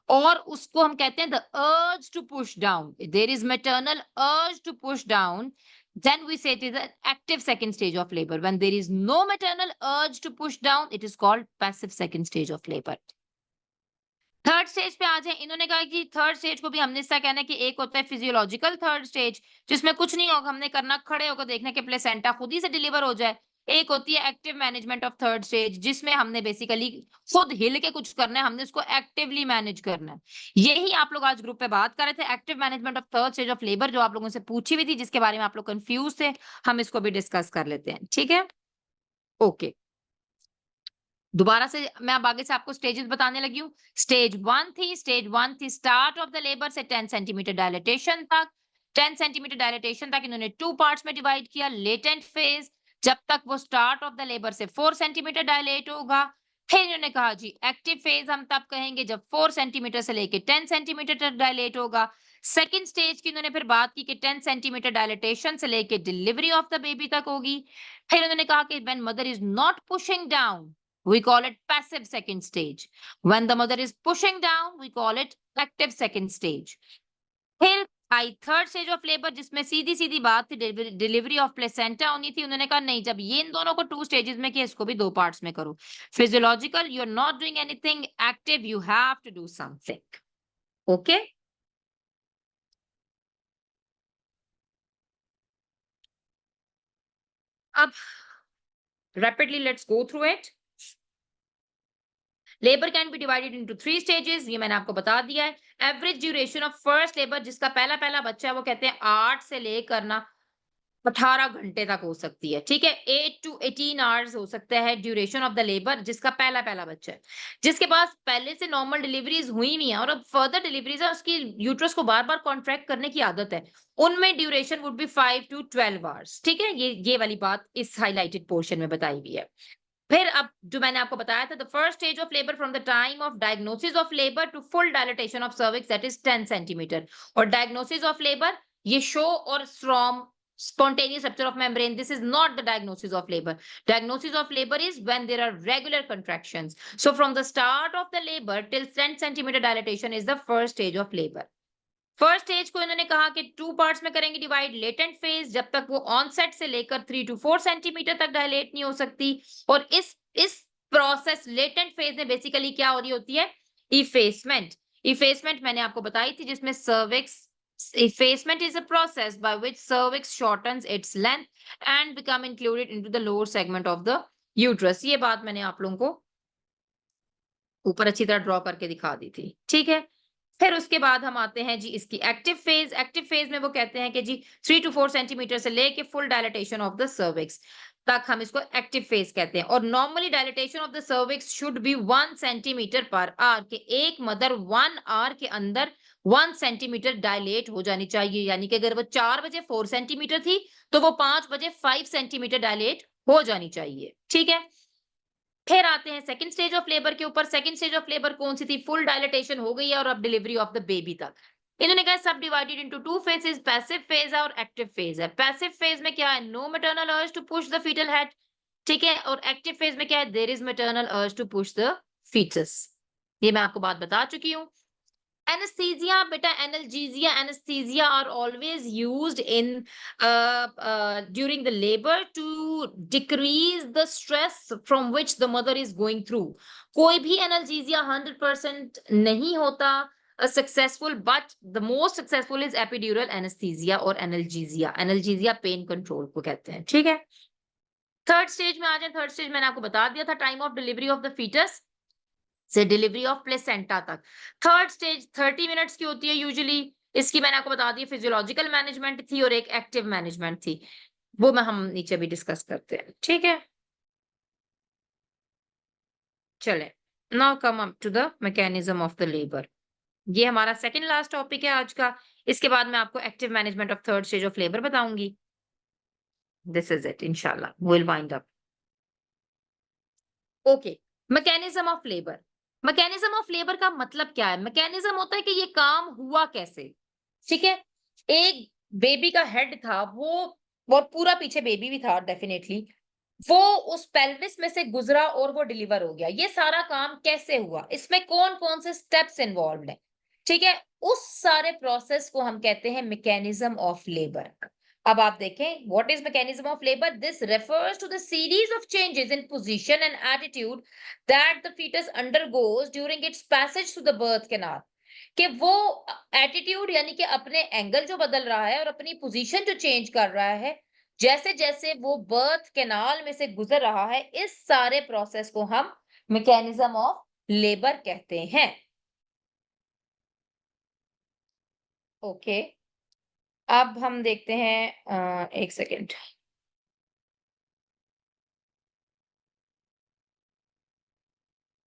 और उसको हम कहते हैं the urge to push down. There is maternal urge to push down, then we say it is an active second stage of labor. When there is no maternal urge to push down, it is called passive second stage of labor. Third stage पे आ जाए. इन्होंने कहा कि third stage को भी हमने इसका कहना है कि एक होता है फिजियोलॉजिकल थर्ड स्टेज जिसमें कुछ नहीं होगा, हमने करना खड़े होकर देखना कि प्लेसेंटा खुद ही से डिलीवर हो जाए. एक होती है active management of third stage जिसमें हमने बेसिकली खुद हिल के कुछ करना है, हमने उसको एक्टिवली मैनेज करना है. यही आप लोग आज ग्रुप पे बात कर रहे थे, active management of third stage of labour, जो आप लोगों से पूछी हुई थी जिसके बारे में आप लोग कंफ्यूज थे. हम इसको भी डिस्कस कर लेते हैं. ठीक है, ओके. दोबारा से मैं अब आगे से आपको स्टेजेस बताने लगी हूँ. स्टेज 1 थी स्टार्ट ऑफ द लेबर से 10 सेंटीमीटर डायलेटेशन तक. 10 सेंटीमीटर डायलेटेशन तक इन्होंने 2 पार्ट्स में डिवाइड किया. लेटेंट फेज जब तक वो स्टार्ट ऑफ द लेबर से 4 सेंटीमीटर डायलेट होगा. फिर इन्होंने कहा जी एक्टिव फेज हम तब कहेंगे जब 4 सेंटीमीटर से लेके 10 सेंटीमीटर तक डायलेट होगा. सेकेंड स्टेज की इन्होंने फिर बात की कि 10 सेंटीमीटर डायलेटेशन से लेके डिलीवरी ऑफ द बेबी तक होगी. फिर उन्होंने कहा कि when mother is not pushing down we call it passive second stage. When the mother is pushing down, we call it active second stage. फिर आई थर्ड स्टेज ऑफ लेबर जिसमें सीधी सीधी बात थी डिलीवरी ऑफ प्लेसेंटा होनी थी. उन्होंने कहा नहीं, जब ये इन दोनों को 2 स्टेजेस में किया, इसको भी 2 पार्ट्स में करो. Physiological you are not doing anything, active you have to do something. Okay, अब rapidly let's go through it. Labour can be divided into 3 stages, ये मैंने आपको बता दिया है. Average duration of first labour जिसका पहला बच्चा है वो कहते हैं 8 से लेकर ना 18 घंटे तक हो सकती है. ठीक है, 8 to 18 आवर्स हो सकता है ड्यूरेशन ऑफ द लेबर जिसका पहला बच्चा है, जिसके पास पहले से नॉर्मल डिलीवरीज हुई नहीं है और अब फर्दर डिलीवरीज है, उसकी यूट्रस को बार बार कॉन्ट्रैक्ट करने की आदत है. उनमें duration would be 5 to 12 hours. ठीक है, ये वाली बात इस हाईलाइटेड पोर्शन में बताई हुई है. फिर अब जो मैंने आपको बताया था, the first stage of labour from the time of diagnosis of labour to full dilatation of cervix that is 10 centimetre. और डायग्नोसिस ऑफ लेबर ये शो और from spontaneous rupture of membrane. This is not the diagnosis of labor. Diagnosis of labor is when there are regular contractions. So from the start of the labor till 10 centimeter dilatation is the first stage of labor. First stage को इन्होंने कहा कि 2 parts में करेंगे divide. Latent phase जब तक वो onset से लेकर 3 to 4 सेंटीमीटर तक डायलेट नहीं हो सकती. और इस प्रोसेस लेटेंट फेज में बेसिकली क्या हो रही होती है, इफेसमेंट. इफेसमेंट मैंने आपको बताई थी जिसमें cervix, effacement is a process by which cervix shortens its length and become included into the lower segment of the uterus. ये बात मैंने आप लोगों को ऊपर अच्छी तरह ड्रॉ करके दिखा दी थी. ठीक है, फिर उसके बाद हम आते हैं जी इसकी एक्टिव फेज. एक्टिव फेज में वो कहते हैं कि जी 3 to 4 सेंटीमीटर से लेके full dilatation of the cervix. तक हम इसको एक्टिव फेज कहते हैं। और normally dilatation of the cervix should be 1 centimetre per hour, के एक मदर 1 आवर के अंदर 1 सेंटीमीटर डायलेट हो जानी चाहिए। यानी कि अगर वो 4 बजे 4 सेंटीमीटर थी तो वो 5 बजे 5 सेंटीमीटर डायलेट हो जानी चाहिए। ठीक है, फिर आते हैं सेकंड स्टेज ऑफ लेबर के ऊपर। सेकंड स्टेज ऑफ लेबर कौन सी थी? फुल डायलेटेशन हो गई है और अब डिलीवरी ऑफ द बेबी तक। इन्होंने कहा subdivided into two phases, passive phase है और एक्टिव फेज है। पैसिव फेज में क्या है? No maternal urge to push the fetal head. ठीक है, और एक्टिव फेज में क्या है? There is maternal urge to push the fetus. ये मैं आपको बात बता चुकी हूँ। Anesthesia, beta analgesia, anesthesia are always used in during the labor to decrease the stress from which the mother is going through. कोई भी analgesia 100% नहीं होता successful, but the most successful is epidural anesthesia और analgesia. Analgesia pain control को कहते हैं। ठीक है, थर्ड स्टेज में आ जाए। थर्ड स्टेज मैंने आपको बता दिया था, time of delivery of the fetus से डिलीवरी ऑफ प्लेसेंटा तक। थर्ड स्टेज 30 मिनट्स की होती है यूजुअली। इसकी मैंने आपको बता दी, फिजियोलॉजिकल मैनेजमेंट थी और एक एक्टिव मैनेजमेंट थी। वो मैं हम नीचे भी डिस्कस करते हैं। ठीक है, चले, now come up to the mechanism of the labour. ये हमारा सेकंड लास्ट टॉपिक है आज का। इसके बाद मैं आपको active management of third stage of labour बताऊंगी। दिस इज इट, इंशाल्लाह will wind up. Okay, mechanism of labour. Mechanism of labour का मतलब क्या है? मैकेनिज्म होता है कि ये काम हुआ कैसे। ठीक है, एक बेबी का हेड था, वो और पूरा पीछे बेबी भी था डेफिनेटली, वो उस पेल्विस में से गुजरा और वो डिलीवर हो गया। ये सारा काम कैसे हुआ, इसमें कौन कौन से स्टेप्स इन्वॉल्व है? ठीक है, उस सारे प्रोसेस को हम कहते हैं मैकेनिज्म ऑफ लेबर। अब आप देखें, what is mechanism of labour? This refers to the series of changes in position and attitude that the fetus undergoes during its passage through the birth canal। कि वो attitude यानी कि अपने angle जो बदल रहा है और अपनी पोजीशन जो चेंज कर रहा है जैसे जैसे वो बर्थ कैनाल में से गुजर रहा है, इस सारे प्रोसेस को हम मैकेनिज्म ऑफ लेबर कहते हैं। ओके, अब हम देखते हैं एक second.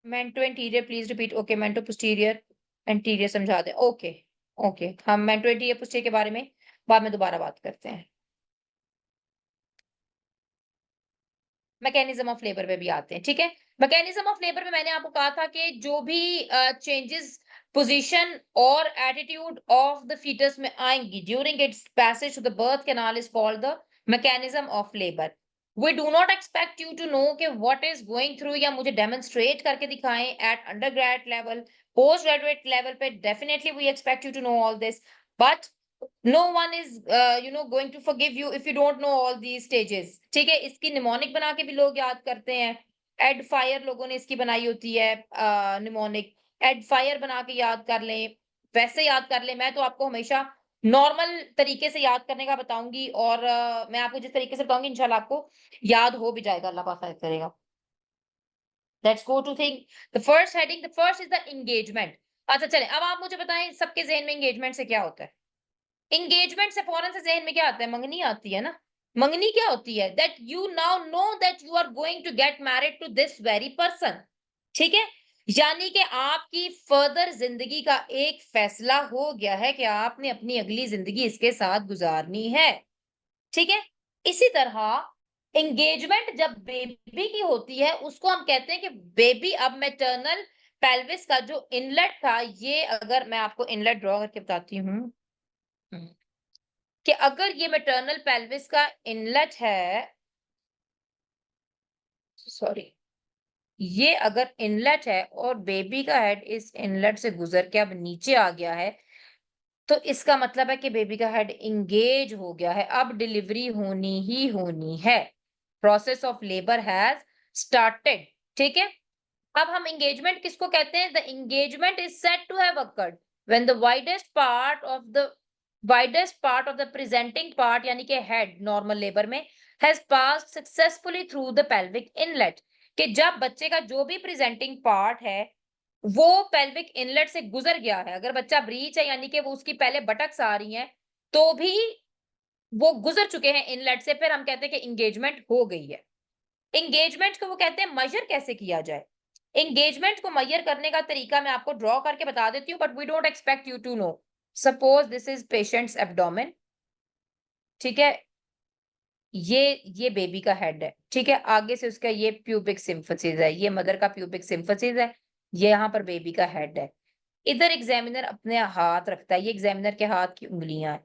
Mento interior please repeat. Okay, mento posterior anterior समझा दें। ओके, ओके, हम मेंटो इंटीरियर पोस्टीरियर के बारे में बाद में दोबारा बात करते हैं। मैकेनिज्म ऑफ लेबर पे भी आते हैं। ठीक है, मैकेनिज्म ऑफ लेबर में मैंने आपको कहा था कि जो भी चेंजेस पोजीशन और एटीट्यूड ऑफ द फीटस में आएंगी during its passage to the birth canal is called the mechanism of labour. We do not expect you to know कि व्हाट इज गोइंग थ्रू या मुझे डेमोन्स्ट्रेट करके दिखाएं at undergrad level. Postgraduate level पे definitely we expect you to know all this, but no one is going to forgive you if you don't know all these stages। ठीक है, इसकी mnemonic बना के भी लोग याद करते हैं। एड फायर लोगों ने इसकी बनाई होती है निमोनिक। एड फायर बना के याद कर लें, वैसे याद कर लें। मैं तो आपको हमेशा नॉर्मल तरीके से याद करने का बताऊंगी और मैं आपको जिस तरीके से बताऊंगी इंशाल्लाह आपको याद हो भी जाएगा, अल्लाह पाक खैर करेगा। Let's go to think the first heading. The first is the engagement. अच्छा चलें, अब आप मुझे बताएं सबके ज़हन में एंगेजमेंट से क्या होता है? एंगेजमेंट से फौरन से ज़हन में क्या आता है? मंगनी आती है ना। मंगनी क्या होती है? That you now know that you are going to get married to this very person. ठीक है, यानी कि आपकी फर्दर जिंदगी का एक फैसला हो गया है कि आपने अपनी अगली जिंदगी इसके साथ गुजारनी है। ठीक है, इसी तरह एंगेजमेंट जब बेबी की होती है उसको हम कहते हैं कि बेबी अब मैटरनल पेल्विस का जो इनलेट था, ये अगर मैं आपको इनलेट ड्रॉ करके बताती हूँ कि अगर ये मैटरनल पेल्विस का इनलेट है, सॉरी, ये अगर इनलेट है और बेबी का हेड इस इनलेट से गुजर के अब नीचे आ गया है, तो इसका मतलब है कि बेबी का हेड इंगेज हो गया है, अब डिलीवरी होनी ही होनी है। Process of labour has started. ठीक है, अब हम एंगेजमेंट किसको कहते हैं? The engagement is said to have occurred when the widest part of the presenting part यानी कि हेड नॉर्मल लेबर में has passed successfully through the pelvic inlet. कि जब बच्चे का जो भी प्रेजेंटिंग पार्ट है वो पेल्विक इनलेट से गुजर गया है। अगर बच्चा ब्रीच है यानी कि वो उसकी पहले बटक्स आ रही हैं तो भी वो गुजर चुके हैं इनलेट से, फिर हम कहते हैं कि एंगेजमेंट हो गई है। एंगेजमेंट को वो कहते हैं मेजर कैसे किया जाए। एंगेजमेंट को मेजर करने का तरीका मैं आपको ड्रॉ करके बता देती हूँ, but we don't expect you to know. Suppose this is patient's abdomen, ठीक है, ये बेबी का हेड है, ठीक है, आगे से उसका ये प्यूबिक सिम्फसिस है, ये मदर का प्यूबिक सिम्फसिस है, ये यहाँ पर बेबी का हेड है। इधर एग्जामिनर अपने हाथ रखता है, ये एग्जामिनर के हाथ की उंगलियां हैं।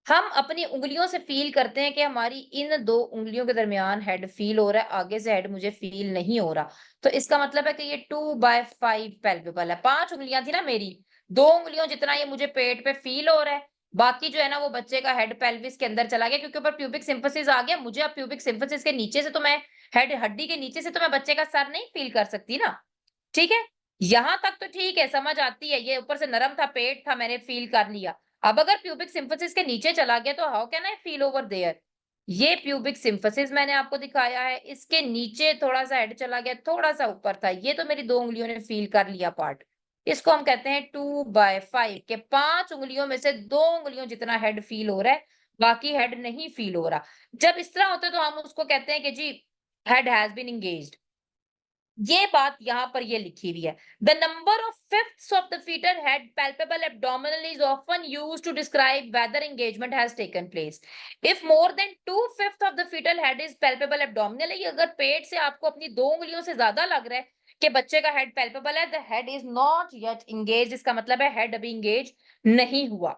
हम अपनी उंगलियों से फील करते हैं कि हमारी इन दो उंगलियों के दरमियान हेड फील हो रहा है, आगे से हेड मुझे फील नहीं हो रहा। तो इसका मतलब है कि ये 2/5 पैल्पेबल है। 5 उंगलियां थी ना मेरी, 2 उंगलियों जितना ये मुझे पेट पे फील हो रहा है, बाकी जो है ना वो बच्चे का हेड पेल्विस के अंदर चला गया, क्योंकि ऊपर प्यूबिक सिम्फसिस आ गया। मुझे अब प्यूबिक सिम्फसिस के नीचे से तो मैं हेड, हड्डी के नीचे से तो मैं बच्चे का सर नहीं फील कर सकती ना, ठीक है। यहां तक तो ठीक है, समझ आती है, ये ऊपर से नरम था, पेट था, मैंने फील कर लिया। अब अगर प्यूबिक सिम्फसिस के नीचे चला गया तो how can I feel over there. ये प्यूबिक सिम्फसिस मैंने आपको दिखाया है, इसके नीचे थोड़ा सा हेड चला गया, थोड़ा सा ऊपर था, ये तो मेरी 2 उंगलियों ने फील कर लिया पार्ट। इसको हम कहते हैं 2/5 के 5 उंगलियों में से 2 उंगलियों जितना हेड फील हो रहा है, बाकी हेड नहीं फील हो रहा। जब इस तरह होता है तो हम उसको कहते हैं कि जी हेड हैज बीन एंगेज्ड। ये बात यहाँ पर ये लिखी हुई है। The number of fifths of the foetal head palpable abdominal is often used to describe whether engagement has taken place. If more than 2/5 of the fetal head is palpable abdominally, अगर पेट से आपको अपनी 2 उंगलियों से ज्यादा लग रहा है कि बच्चे का हेड palpable है, the head is not yet engaged, इसका मतलब है हेड अभी engage नहीं हुआ।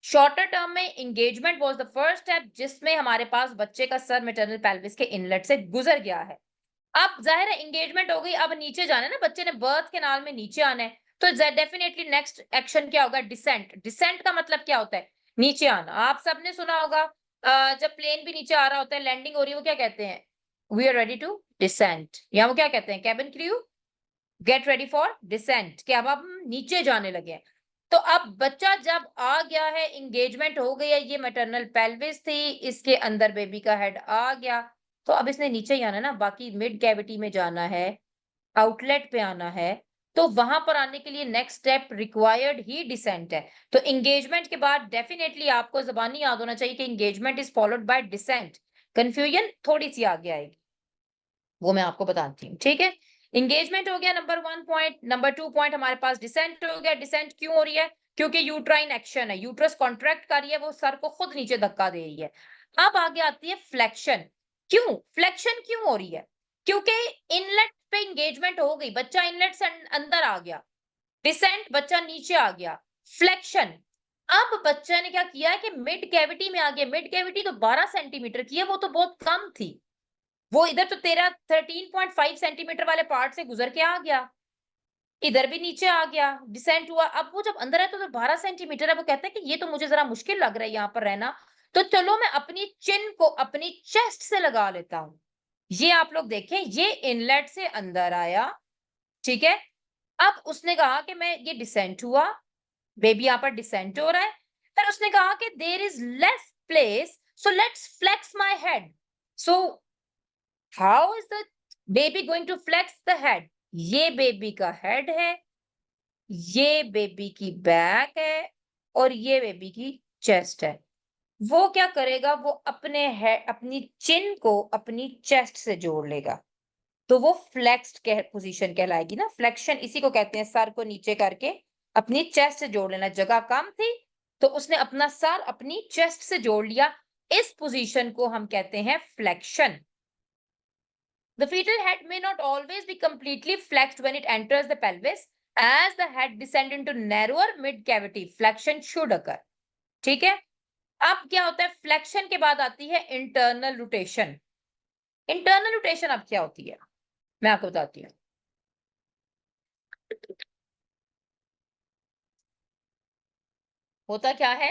शॉर्टर टर्म में engagement was the first step, जिसमें हमारे पास बच्चे का सर मैटरनल पेल्विस के इनलेट से गुजर गया है। अब जाहिर है एंगेजमेंट हो गई, अब नीचे जाना है ना, बच्चे ने बर्थ कैनाल में नीचे आना है, तो डेफिनेटली नेक्स्ट एक्शन क्या होगा, डिसेंट। डिसेंट का मतलब क्या होता है, नीचे आना। आप सबने सुना होगा जब प्लेन भी नीचे आ रहा होता है, लैंडिंग हो रही है, वो क्या कहते हैं, we are ready to descent, या वो क्या कहते हैं, cabin crew get ready for descent, कि अब हम नीचे जाने लगे हैं। तो अब बच्चा जब आ गया है, एंगेजमेंट हो गई है, ये मैटरनल पेल्विस थी, इसके अंदर बेबी का हेड आ गया, तो अब इसने नीचे ही आना है ना, बाकी मिड कैविटी में जाना है, आउटलेट पे आना है। तो वहां पर आने के लिए नेक्स्ट स्टेप रिक्वायर्ड ही डिसेंट है। तो एंगेजमेंट के बाद डेफिनेटली आपको जबानी याद होना चाहिए कि engagement is followed by decent. Confusion थोड़ी सी आगे आएगी, वो मैं आपको बताती हूँ, ठीक है। एंगेजमेंट हो गया नंबर 1 पॉइंट। नंबर 2 पॉइंट हमारे पास डिसेंट हो गया। डिसेंट क्यों हो रही है, क्योंकि यूट्राइन एक्शन है, यूट्रस कॉन्ट्रैक्ट कर रही है, वो सर को खुद नीचे धक्का दे रही है। अब आगे आती है फ्लेक्शन। क्यों फ्लेक्शन क्यों हो रही है, क्योंकि इनलेट पे एंगेजमेंट हो गई, बच्चा इनलेट से अंदर आ गया, डिसेंट बच्चा नीचे आ गया, फ्लेक्शन। अब बच्चा ने क्या किया है कि मिड कैविटी में आ गया। मिड कैविटी तो 12 सेंटीमीटर की है, वो तो बहुत कम थी, वो इधर तो तेरा 13.5 सेंटीमीटर वाले पार्ट से गुजर के आ गया, इधर भी नीचे आ गया, डिसेंट हुआ। अब वो जब अंदर है तो 12 सेंटीमीटर है, वो कहता है कि ये तो मुझे जरा मुश्किल लग रहा है यहाँ पर रहना, तो चलो मैं अपनी चिन को अपनी चेस्ट से लगा लेता हूं। ये आप लोग देखें, ये इनलेट से अंदर आया, ठीक है। अब उसने कहा कि मैं, ये डिसेंट हुआ, बेबी यहाँ पर डिसेंट हो रहा है, फिर उसने कहा कि there is less place, so let's flex my head. So how is the baby going to flex the head. ये बेबी का हेड है, ये बेबी की बैक है, और ये बेबी की चेस्ट है। वो क्या करेगा, वो अपने हेड, अपनी चिन को अपनी चेस्ट से जोड़ लेगा, तो वो फ्लेक्स्ड पोजीशन कहलाएगी ना। फ्लेक्शन इसी को कहते हैं, सर को नीचे करके अपनी चेस्ट से जोड़ लेना। जगह कम थी तो उसने अपना सर अपनी चेस्ट से जोड़ लिया, इस पोजीशन को हम कहते हैं flexion. The fetal head may not always be completely flexed when it enters the pelvis. As the head descends into narrower mid cavity, flexion should occur. ठीक है। अब क्या होता है, फ्लेक्शन के बाद आती है इंटरनल रोटेशन। इंटरनल रोटेशन अब क्या होती है, मैं आपको बताती हूँ। होता क्या है,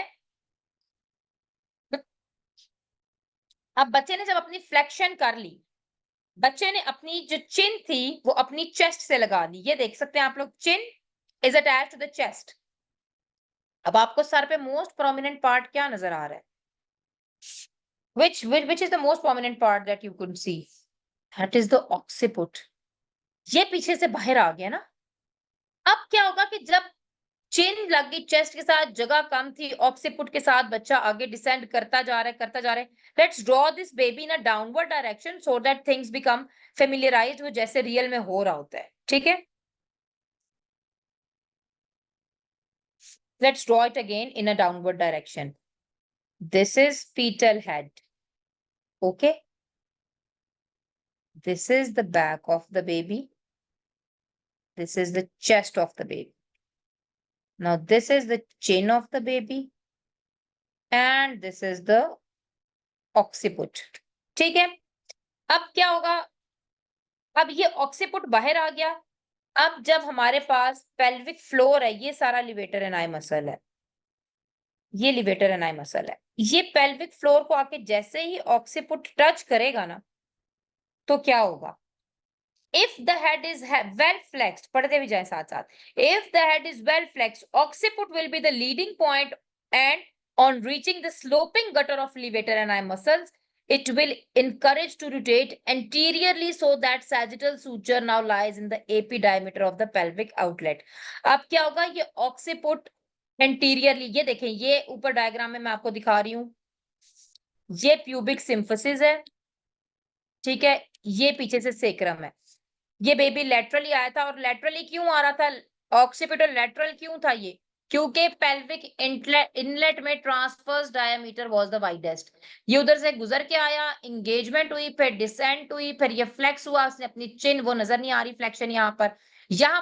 अब बच्चे ने जब अपनी फ्लेक्शन कर ली, बच्चे ने अपनी जो चिन थी वो अपनी चेस्ट से लगा ली, ये देख सकते हैं आप लोग, chin is attached to the chest. अब आपको सर पे मोस्ट प्रोमिनेंट पार्ट क्या नजर आ रहा है, which is the most prominent part that you could see, that is the occiput। ये पीछे से बाहर आ गया ना। अब क्या होगा कि जब चिन लग गई चेस्ट के साथ, जगह कम थी, ऑक्सीपुट के साथ बच्चा आगे डिसेंड करता जा रहा है, करता जा रहा है। Let's draw this baby in a downward direction so that things become familiarised वो जैसे रियल में हो रहा होता है, ठीक है। Let's draw it again in a downward direction. This is fetal head, okay? This is the back of the baby. This is the chest of the baby. Now this is the chin of the baby and this is the occiput, ठीक है। अब क्या होगा, अब ये occiput बाहर आ गया। अब जब हमारे पास पेल्विक फ्लोर है, ये सारा लिवेटर एनाई मसल है, ये लिवेटर एनाई मसल है, ये पेल्विक फ्लोर को आके जैसे ही ऑक्सीपुट टच करेगा ना, तो क्या होगा, if the head is well flexed, पढ़ते भी जाए साथ साथ, if the head is well flexed, occiput will be the leading point and on reaching the sloping gutter of levator ani muscles, it will encourage to rotate anteriorly so that sagittal suture now lies in the AP diameter of the pelvic outlet. अब क्या होगा, ये occiput anteriorly, ये देखें, ये ऊपर diagram में मैं आपको दिखा रही हूँ, ये pubic symphysis है, ठीक है, ये पीछे से सेक्रम है। ये बेबी लेटरली आया था, और लेटरली क्यों आ रहा था, ऑक्सीपिटल लेटरल क्यों था ये, क्योंकि पेल्विक इनलेट में transverse diameter was the widest. ये उधर से गुजर के आया, एंगेजमेंट हुई, फिर डिसेंट हुई, फिर ये फ्लेक्स हुआ, उसने अपनी चिन, वो नजर नहीं आ रही फ्लेक्शन यहाँ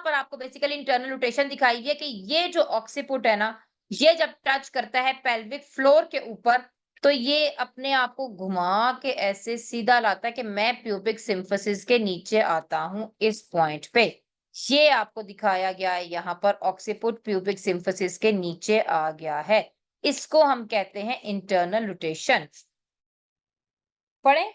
पर आपको बेसिकली इंटरनल रोटेशन दिखाई है कि ये जो ऑक्सीपुट है ना, ये जब टच करता है पेल्विक फ्लोर के ऊपर, तो ये अपने आप को घुमा के ऐसे सीधा लाता है कि मैं प्यूबिक सिम्फिसिस के नीचे आता हूं इस पॉइंट पे। ये आपको दिखाया गया है यहाँ पर, ऑक्सीपुट प्यूबिक सिम्फिसिस के नीचे आ गया है, इसको हम कहते हैं इंटरनल रोटेशन। पढ़े,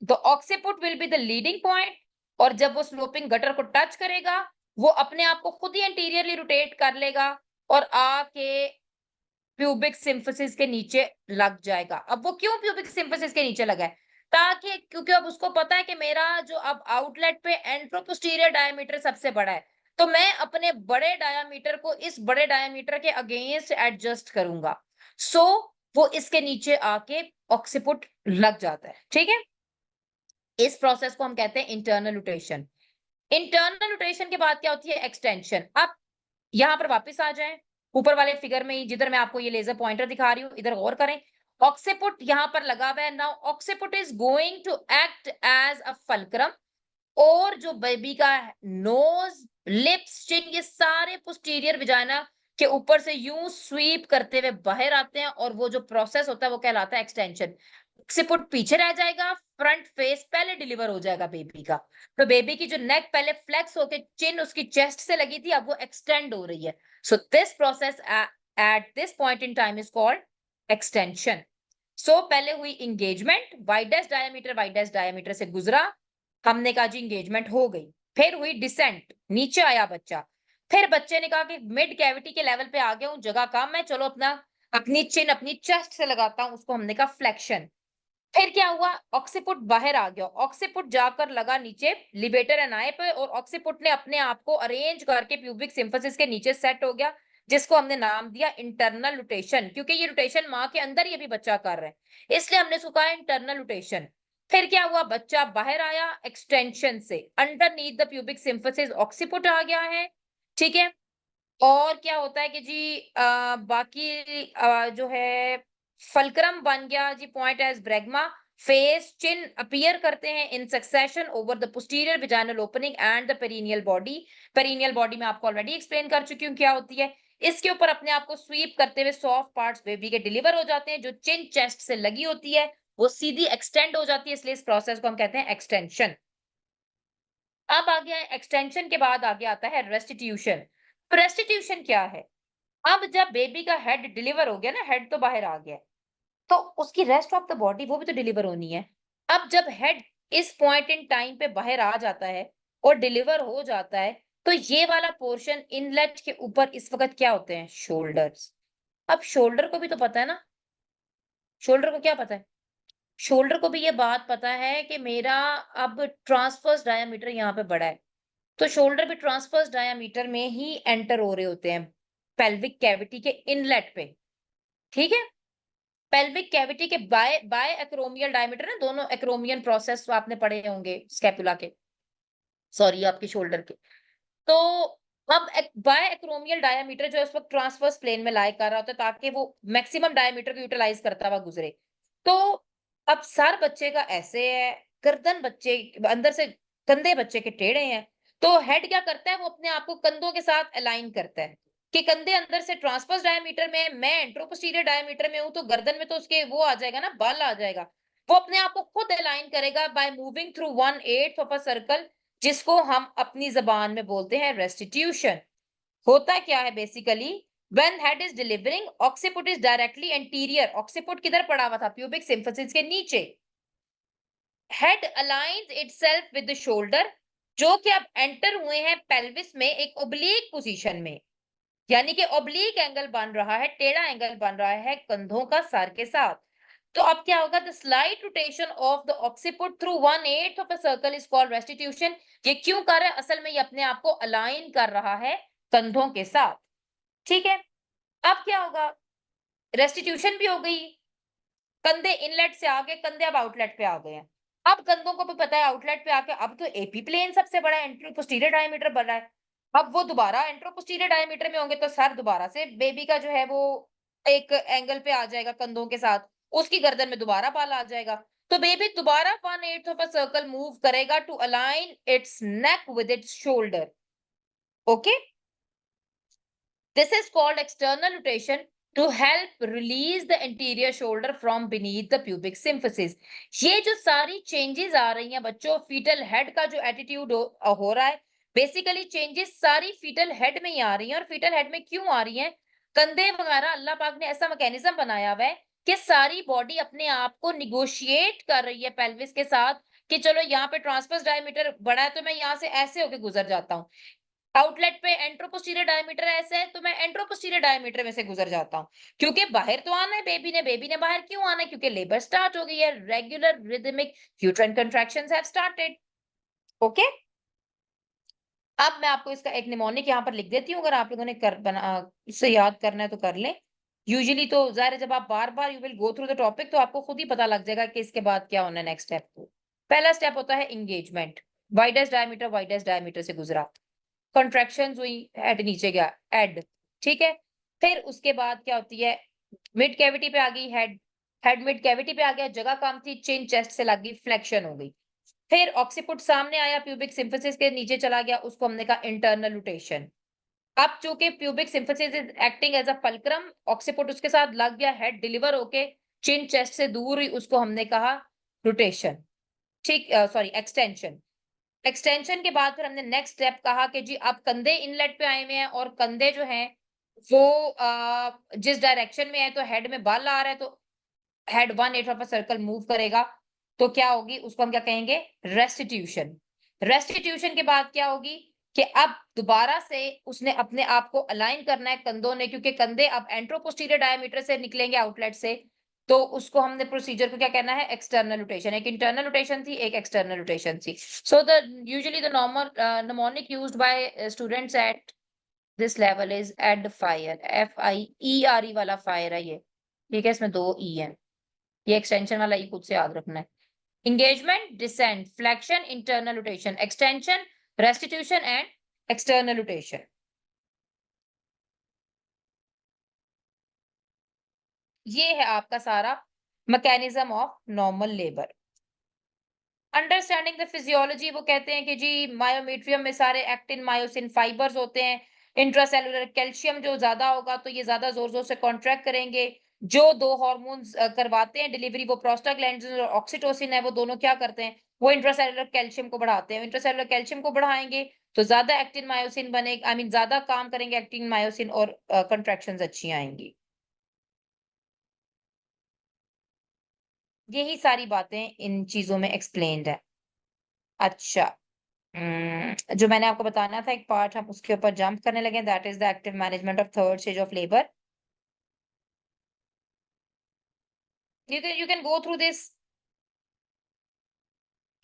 the occiput will be the leading point, और जब वो स्लोपिंग गटर को टच करेगा, वो अपने आप को खुद ही एंटीरियरली रोटेट कर लेगा और आके प्यूबिक सिम्फिसिस के नीचे लग जाएगा। अब वो क्यों प्यूबिक सिम्फिसिस के नीचे लगा है, ताकि, क्योंकि अब उसको पता है कि मेरा जो अब आउटलेट पे एंट्रोपोस्टीरियर डायमीटर सबसे बड़ा है, तो मैं अपने बड़े डायमीटर को इस बड़े डायमीटर के अगेंस्ट एडजस्ट करूंगा, सो वो इसके नीचे आके ऑक्सीपुट लग जाता है, ठीक है। इस प्रोसेस को हम कहते हैं इंटरनल रोटेशन। इंटरनल रोटेशन के बाद क्या होती है, एक्सटेंशन। अब यहां पर वापस आ जाएं, ऊपर वाले फिगर में ही, जिधर मैं आपको ये लेजर पॉइंटर दिखा रही हूँ, इधर गौर करें, ऑक्सीपुट यहां पर लगा हुआ है। Now occiput is going to act as a fulcrum, और जो बेबी का नोज, लिप्स, चिन, ये सारे पोस्टीरियर विजाइना के ऊपर से यूं स्वीप करते हुए बाहर आते हैं, और वो जो प्रोसेस होता है वो कहलाता है एक्सटेंशन। ऑक्सीपुट पीछे रह जाएगा, फ्रंट फेस पहले डिलीवर हो जाएगा बेबी का। तो बेबी की जो नेक पहले फ्लेक्स होके चिन उसकी चेस्ट से लगी थी, अब वो एक्सटेंड हो रही है। So this process at this point in time is called extension. So पहले हुई इंगेजमेंट, वाइडेस्ट डायमीटर से गुजरा, हमने कहा जी इंगेजमेंट हो गई। फिर हुई डिसेंट, नीचे आया बच्चा। फिर बच्चे ने कहा कि मिड कैविटी के लेवल पे आ गया हूं, जगह कम है, चलो अपनी चिन अपनी चेस्ट से लगाता हूं, उसको हमने कहा फ्लेक्शन। फिर क्या हुआ, ऑक्सीपुट बाहर आ गया, ऑक्सीपुट जाकर लगा नीचे लिबेटर एनाई पे, और ऑक्सीपुट ने अपने आप को अरेंज करके प्यूबिक सिम्फिसिस के नीचे सेट हो गया, जिसको हमने नाम दिया इंटरनल रोटेशन, क्योंकि ये रोटेशन माँ के अंदर ये भी बच्चा कर रहे हैं, इसलिए हमने इसको कहा इंटरनल रोटेशन। फिर क्या हुआ, बच्चा बाहर आया एक्सटेंशन से, underneath the pubic symphysis occiput आ गया है, ठीक है। और क्या होता है कि जी बाकी जो है फलक्रम बन गया जी, point as bregma, face, chin appear करते हैं in succession over the posterior vaginal opening and the perineal body. Perineal body में आपको ऑलरेडी एक्सप्लेन कर चुकी हूँ क्या होती है। इसके ऊपर अपने आप को स्वीप करते हुए सॉफ्ट पार्ट्स बेबी के डिलीवर हो जाते हैं, जो चिन चेस्ट से लगी होती है वो सीधी एक्सटेंड हो जाती है, इसलिए इस प्रोसेस को हम कहते हैं एक्सटेंशन। अब आ गया एक्सटेंशन के बाद आगे आता है रेस्टिट्यूशन। रेस्टिट्यूशन क्या है, अब जब बेबी का हेड डिलीवर हो गया ना, हेड तो बाहर आ गया, तो उसकी रेस्ट ऑफ द बॉडी वो भी तो डिलीवर होनी है। अब जब हेड इस पॉइंट इन टाइम पे बाहर आ जाता है और डिलीवर हो जाता है, तो ये वाला पोर्शन इनलेट के ऊपर इस वक्त क्या होते हैं, शोल्डर्स। अब शोल्डर को भी तो पता है ना, शोल्डर को क्या पता है, शोल्डर को भी ये बात पता है कि मेरा अब ट्रांसवर्स डायामीटर यहाँ पे बड़ा है, तो शोल्डर भी ट्रांसवर्स डायामीटर में ही एंटर हो रहे होते हैं। पेल्विक कैविटी के इनलेट पे, ठीक है। पेल्विक कैविटी के बाय बाय एक्रोमियल डायमीटर ना, दोनों एक्रोमियन प्रोसेस तो आपने पढ़े होंगे स्कैपुला के, सॉरी आपके शोल्डर के। तो अब बाय एक्रोमियल डायमीटर जो है उस वक्त ट्रांसवर्स प्लेन में लाई कर रहा होता है ताकि वो मैक्सिमम डायमीटर को यूटिलाइज करता हुआ गुजरे। तो अब सर बच्चे का ऐसे है, गर्दन बच्चे अंदर से, कंधे बच्चे के टेढ़े हैं। तो हेड क्या करता है, वो अपने आप को कंधों के साथ अलाइन करता है कि कंधे अंदर से ट्रांसवर्स डायमीटर में है, मैं एंट्रोपोस्टीरियर डायमीटर में हूं, तो गर्दन में तो उसके वो आ जाएगा ना, बल आ जाएगा। वो अपने आप को खुद अलाइन करेगा by moving through 1/8 of a circle, जिसको हम अपनी जबान में बोलते हैं रेस्टिट्यूशन। होता क्या है basically, when head is delivering occiput is directly anterior, occiput किधर पड़ा हुआ था, प्यूबिक सिम्फिसिस के नीचे। Head aligns itself with the shoulder, जो कि अब एंटर हुए हैं पेल्विस में एक ओब्लीक पोजीशन में, यानी कि ओब्लीक एंगल बन रहा है, टेढ़ा एंगल बन रहा है कंधों का सर के साथ। तो अब क्या होगा, the slight rotation of the occiput through 1/8 of a circle is called restitution. ये क्यों कर रहा है, असल में ये अपने आप को अलाइन कर रहा है कंधों के साथ, ठीक है। अब क्या होगा, रेस्टिट्यूशन भी हो गई, कंधे इनलेट से आके कंधे अब आउटलेट पे आ गए हैं। अब कंधों को भी पता है आउटलेट पे आके अब तो एपी प्लेन सबसे बड़ा है, एंट्रो पोस्टीरियर डायमीटर बढ़ रहा है। अब वो दोबारा एंट्रो पोस्टीरियर डायमीटर में होंगे तो सर दोबारा से बेबी का जो है वो एक एंगल पे आ जाएगा कंधों के साथ, उसकी गर्दन में दोबारा बाल आ जाएगा। तो बेबी दोबारा 1/8 ऑफ अ सर्कल मूव करेगा to align its neck with its shoulder. Okay, this is called external rotation to help release the anterior shoulder from beneath the pubic symphysis। ये जो सारी चेंजेस आ रही हैं बच्चों, फीटल हेड का जो attitude हो रहा है, बेसिकली चेंजेस सारी फीटल हेड में ही आ रही हैं। और फीटल हेड में क्यों आ रही हैं, कंधे वगैरह अल्लाह पाक ने ऐसा मैकेनिज्म बनाया हुआ है कि सारी बॉडी अपने आप को निगोशिएट कर रही है पेल्विस के साथ कि चलो यहाँ पे ट्रांसवर्स डायमीटर बड़ा है तो मैं यहाँ से ऐसे होके गुजर जाता हूँ, आउटलेट पे एंट्रोपोस्टीरियर डायमीटर ऐसे है तो मैं एंट्रोपोस्टीरियर डायमीटर में से गुजर जाता हूँ। क्योंकि बाहर तो आना है बेबी ने बाहर क्यों आना है, क्योंकि लेबर स्टार्ट हो गई है, regular rhythmic uterine contractions have started. Okay, अब मैं आपको इसका एक निमोनिक यहाँ पर लिख देती हूँ, अगर आप लोगों ने इससे याद करना है तो कर लें। यूजुअली तो जाहिर है जब आप बार बार you will go through the topic तो आपको खुद ही पता लग जाएगा कि इसके बाद क्या होना है नेक्स्ट स्टेप। पहला स्टेप होता है इंगेजमेंट, वाइडेस्ट डायमीटर से गुजरा, कॉन्ट्रैक्शंस हुई, हेड नीचे गया, हेड, ठीक है। फिर उसके बाद क्या होती है, मिड कैविटी पे आ गई हेड, हेड मिड कैविटी पे आ गया, जगह कम थी, चिन चेस्ट से लगी, फ्लेक्शन हो गई। फिर ऑक्सीपुट सामने आया, प्यूबिक सिम्फिसिस के नीचे चला गया, उसको हमने कहा इंटरनल रोटेशन। अब चूंकि pubic symphysis is acting as a fulcrum, occiput उसके साथ लग गया, हेड डिलीवर होके चिन चेस्ट से दूर हुई, उसको हमने कहा रोटेशन, ठीक, सॉरी एक्सटेंशन। एक्सटेंशन के बाद फिर हमने नेक्स्ट स्टेप कहा कि जी अब कंधे इनलेट पे आए हुए हैं और कंधे जो हैं वो जिस डायरेक्शन में है, तो हेड में बल आ रहा है तो head 1/8 of a circle move करेगा, तो क्या होगी उसको हम क्या कहेंगे, रेस्टिट्यूशन। रेस्टिट्यूशन के बाद क्या होगी कि अब दोबारा से उसने अपने आप को अलाइन करना है कंधों ने, क्योंकि कंधे अब एंट्रोपोस्टीरियर डायमीटर से निकलेंगे आउटलेट से, तो उसको हमने प्रोसीजर को क्या कहना है, एक्सटर्नल रोटेशन। एक इंटरनल रोटेशन थी, एक एक्सटर्नल रोटेशन थी। So the usually the normal mnemonic used by students at this level is add fire, FIERE वाला फायर है ये, ठीक है, इसमें 2 ई है, ये एक्सटेंशन वाला ई खुद से याद रखना है। engagement, descent, flexion, internal rotation, extension, restitution and external rotation। ये है आपका सारा mechanism of normal labour. Understanding the physiology, वो कहते हैं कि जी मायोमेट्रियम में सारे एक्टिन मायोसिन फाइबर्स होते हैं, इंट्रासेलुलर कैल्शियम जो ज्यादा होगा तो ये ज्यादा जोर जोर से कॉन्ट्रैक्ट करेंगे। जो 2 हॉर्मोन्स करवाते हैं डिलीवरी, वो प्रोस्टाग्लैंडिन और ऑक्सीटोसिन है, वो दोनों क्या करते हैं, वो इंट्रासेलुलर कैल्शियम को बढ़ाते हैं। इंट्रासेलुलर कैल्शियम को बढ़ाएंगे तो ज्यादा एक्टिन मायोसिन बने, आई मीन ज्यादा काम करेंगे एक्टिन मायोसिन और कंट्रैक्शंस अच्छी आएंगी। यही सारी बातें इन चीजों में एक्सप्लेन्ड है। अच्छा, जो मैंने आपको बताना था एक पार्ट, हम उसके ऊपर जंप करने लगे, that is the active management of third stage of labour. You can go through this,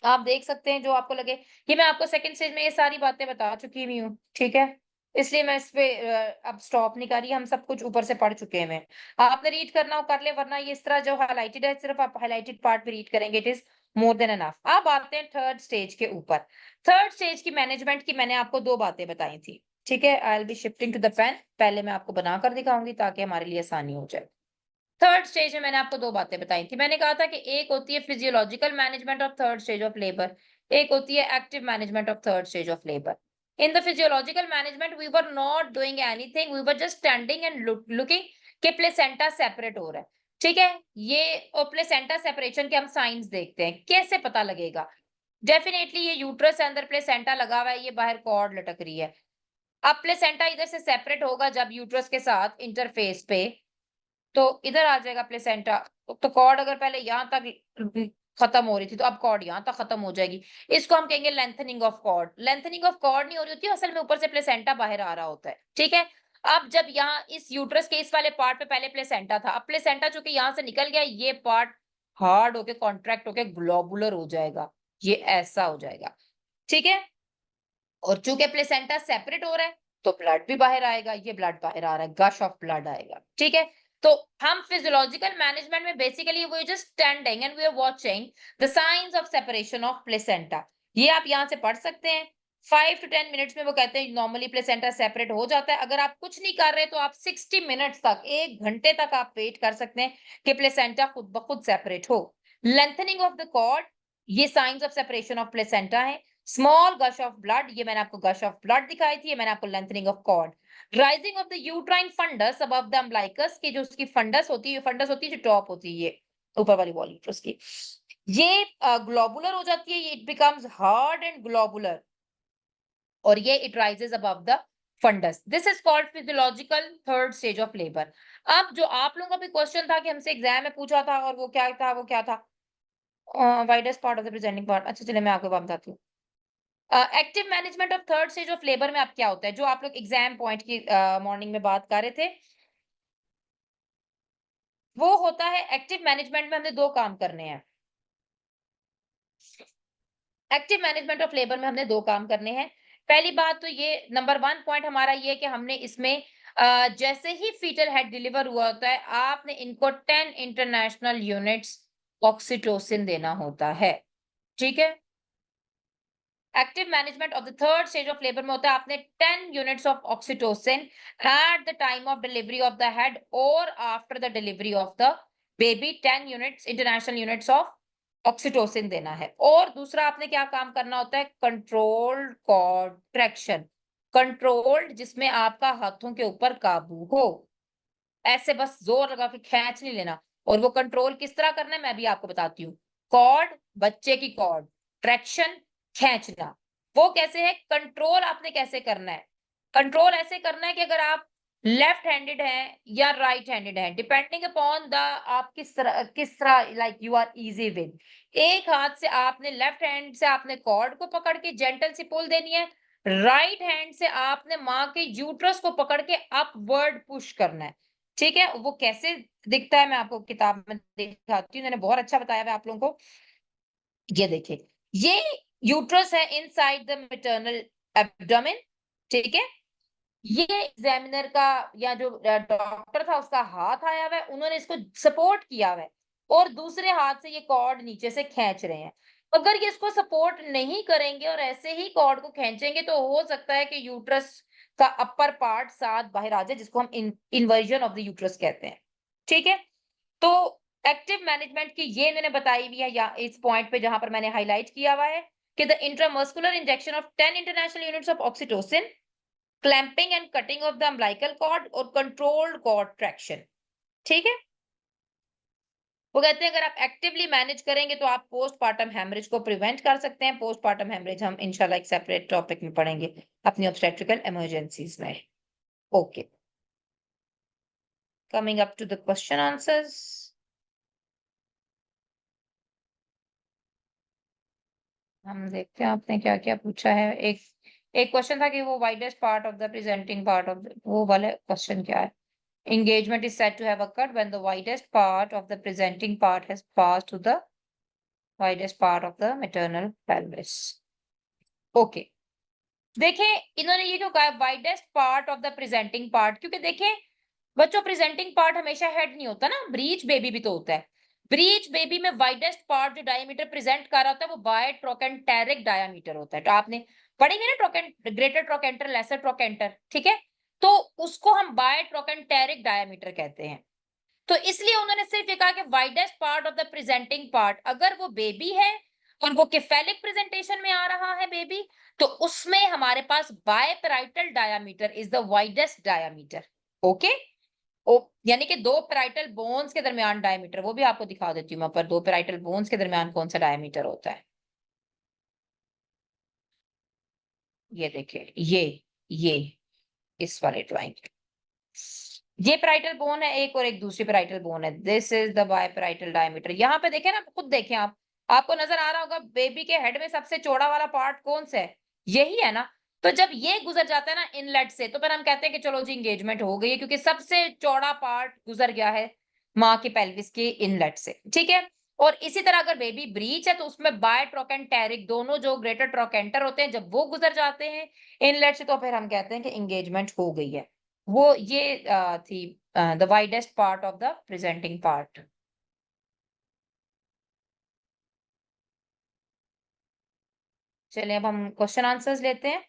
आप देख सकते हैं जो आपको लगे। ये मैं आपको सेकंड स्टेज में ये सारी बातें बता चुकी हुई हूँ, ठीक है। इसलिए मैं इस पे अब स्टॉप नहीं कर रही, हम सब कुछ ऊपर से पढ़ चुके हैं। आपने रीड करना हो कर ले, वरना ये इस तरह जो हाइलाइटेड है सिर्फ आप हाइलाइटेड पार्ट भी रीड करेंगे, it is more than enough. अब आते हैं थर्ड स्टेज के ऊपर। थर्ड स्टेज की मैनेजमेंट की मैंने आपको 2 बातें बताई थी, ठीक है। I will be shifting to the pen, पहले मैं आपको बनाकर दिखाऊंगी ताकि हमारे लिए आसानी हो जाए। थर्ड स्टेज में मैंने आपको 2 बातें बताई थी। मैंने कहा था कि एक होती है physiological management of third stage of labour, एक होती है active management of third stage of labour. In the physiological management, we were not doing anything. We were just standing and looking कि प्लेसेंटा सेपरेट हो रहा है, ठीक है। ये और प्लेसेंटा सेपरेशन के हम साइंस देखते हैं, कैसे पता लगेगा। डेफिनेटली ये यूट्रस है, अंदर प्लेसेंटा लगा हुआ है, ये बाहर कॉर्ड लटक रही है। अब प्लेसेंटा इधर से सेपरेट होगा जब यूट्रस के साथ इंटरफेस पे, तो इधर आ जाएगा प्लेसेंटा। तो कॉर्ड अगर पहले यहाँ तक खत्म हो रही थी, तो अब कॉर्ड यहाँ तक खत्म हो जाएगी। इसको हम कहेंगे lengthening of cord. Lengthening of cord नहीं हो रही होती, असल में ऊपर से प्लेसेंटा बाहर आ रहा होता है, ठीक है। अब जब यहाँ इस यूट्रस के इस वाले पार्ट पे पहले प्लेसेंटा था, अब प्लेसेंटा चूंकि यहाँ से निकल गया, ये पार्ट हार्ड होके कॉन्ट्रैक्ट होके ग्लोबुलर हो जाएगा, ये ऐसा हो जाएगा, ठीक है। और चूंकि प्लेसेंटा सेपरेट हो रहा है, तो ब्लड भी बाहर आएगा, ये ब्लड बाहर आ रहा है, गश ऑफ ब्लड आएगा, ठीक है। तो हम फिजियोलॉजिकल मैनेजमेंट में basically we just standing and we are watching the signs of separation of placenta. ये आप यहां से पढ़ सकते हैं। 5 to 10 मिनट्स में वो कहते हैं नॉर्मली प्लेसेंटा सेपरेट हो जाता है। अगर आप कुछ नहीं कर रहे तो आप 60 मिनट्स तक, 1 घंटे तक आप वेट कर सकते हैं कि प्लेसेंटा खुद ब खुद सेपरेट हो। लेंथनिंग ऑफ द कॉर्ड, ये science of separation of placenta है। स्मॉल गश ऑफ ब्लड, ये मैंने आपको गश ऑफ ब्लड दिखाई थी, ये मैंने आपको lengthening of cord. Rising of the uterine fundus above the umbilicus, की जो उसकी फंडस होती है, फंडस होती है जो टॉप होती है, ये ऊपर वाली वॉल यूट्रस की, ये ग्लोबुलर हो जाती है, it becomes hard and globular, और ये it rises above the fundus. This is called physiological third stage of labour. अब जो आप लोगों का भी क्वेश्चन था कि हमसे एग्जाम में पूछा था, और वो क्या था, वो क्या था, widest part of the presenting part. अच्छा चलिए मैं आपको बताती हूँ। Active management of third stage of labour में अब क्या होता है, जो आप लोग एग्जाम पॉइंट की मॉर्निंग में बात कर रहे थे, वो होता है एक्टिव मैनेजमेंट में हमने 2 काम करने हैं। एक्टिव मैनेजमेंट ऑफ लेबर में हमने 2 काम करने हैं। पहली बात तो ये नंबर 1 पॉइंट हमारा ये है कि हमने इसमें जैसे ही फीटल हेड डिलीवर हुआ होता है, आपने इनको 10 इंटरनेशनल यूनिट्स ऑक्सीटोसिन देना होता है, ठीक है। Active management of the third stage of labour में होता है आपने 10 units of oxytocin at the time of delivery of the head और after the delivery of the baby, 10 units international units of oxytocin देना है। और दूसरा आपने क्या काम करना होता है, कंट्रोल्ड कॉन्ट्रैक्शन। कंट्रोल्ड जिसमें आपका हाथों के ऊपर काबू हो, ऐसे बस जोर लगा के खींच नहीं लेना। और वो कंट्रोल किस तरह करना है मैं भी आपको बताती हूँ। कॉर्ड, बच्चे की कॉर्ड, ट्रैक्शन, खींचना। वो कैसे है, कंट्रोल आपने कैसे करना है, कंट्रोल ऐसे करना है कि अगर आप लेफ्ट हैंडेड हैं या राइट हैंडेड हैं, डिपेंडिंग अपॉन द आप किस तरह like you are easy with. एक हाथ से आपने लेफ्ट हैंड से आपने कॉर्ड को पकड़ के जेंटल सी पुल देनी है, राइट हैंड से आपने माँ के यूट्रस को पकड़ के अपवर्ड पुश करना है, ठीक है। वो कैसे दिखता है मैं आपको किताब में दिखाती हूँ, मैंने बहुत अच्छा बताया है आप लोगों को। ये देखिए, ये यूट्रस है इनसाइड द मैटरनल एब्डोमेन, ठीक है। ये एग्जामिनर का या जो डॉक्टर था उसका हाथ आया हुआ है, उन्होंने इसको सपोर्ट किया हुआ है, और दूसरे हाथ से ये कॉर्ड नीचे से खींच रहे हैं। अगर ये इसको सपोर्ट नहीं करेंगे और ऐसे ही कॉर्ड को खींचेंगे, तो हो सकता है कि यूट्रस का अपर पार्ट साथ बाहर आ जाए, जिसको हम इन्वर्जन ऑफ द यूट्रस कहते हैं, ठीक है। तो एक्टिव मैनेजमेंट की ये मैंने बताई हुई है या इस पॉइंट पे जहां पर मैंने हाईलाइट किया हुआ है कि the intramuscular injection of 10 international units of oxytocin, clamping and cutting of the umbilical cord और कंट्रोल्ड कॉर्ड ट्रैक्शन, ठीक है। वो कहते हैं अगर आप एक्टिवली मैनेज करेंगे तो आप पोस्टपार्टम हेमरेज को प्रिवेंट कर सकते हैं। पोस्टपार्टम हेमरेज हम इंशाल्लाह एक सेपरेट टॉपिक में पढ़ेंगे अपनी ऑब्स्टेट्रिकल इमरजेंसीज में। Okay, coming up to the question answers. हम देखते हैं आपने क्या क्या पूछा है। एक एक क्वेश्चन था कि वो widest part of the presenting part of वो वाले क्वेश्चन क्या है। Engagement is said to have occurred when the widest part of the presenting part has passed to the widest part of the maternal pelvis. Okay. देखिए इन्होंने ये क्यों कहा widest part of the presenting part, क्योंकि देखिए बच्चों presenting part हमेशा head नहीं होता ना, ब्रीच बेबी भी तो होता है। ब्रीच बेबी में वाइडेस्ट पार्ट जो डायमीटर प्रेजेंट कर रहा होता है वो बाय ट्रोकेंटेरिक डायमीटर होता है। तो आपने पढ़ेंगे ना ग्रेटर ट्रोकेंटर लेसर ट्रोकेंटर, ठीक है, तो उसको हम बाय ट्रोकेंटेरिक डायमीटर कहते हैं। तो इसलिए उन्होंने सिर्फ ये कहा कि widest part of the presenting part, अगर वो बेबी है और वो केफेलिक प्रेजेंटेशन में आ रहा है बेबी, तो उसमें हमारे पास biparietal diameter is the widest diameter. Okay, ओ यानी कि दो पैराइटल बोन्स के दरमियान डायमीटर, वो भी आपको दिखा देती हूँ मैं, पर दो पैराइटल बोन्स के दरमियान कौन सा डायमीटर होता है। ये देखिए, ये इस वाले ड्राइंग, ये पैराइटल बोन है एक और एक दूसरी पैराइटल बोन है, दिस इज द बायपैराइटल डायमीटर। यहाँ पे देखें ना, खुद देखें आप, आपको नजर आ रहा होगा बेबी के हेड में सबसे चौड़ा वाला पार्ट कौन सा है, यही है ना। तो जब ये गुजर जाता है ना इनलेट से, तो फिर हम कहते हैं कि चलो जी एंगेजमेंट हो गई है, क्योंकि सबसे चौड़ा पार्ट गुजर गया है माँ के पेल्विस के इनलेट से, ठीक है। और इसी तरह अगर बेबी ब्रीच है तो उसमें बाय ट्रोकेंटेरिक दोनों जो ग्रेटर ट्रोकेंटर होते हैं, जब वो गुजर जाते हैं इनलेट से, तो फिर हम कहते हैं कि एंगेजमेंट हो गई है। वो ये थी the widest part of the presenting part. चलिए अब हम क्वेश्चन आंसर्स लेते हैं।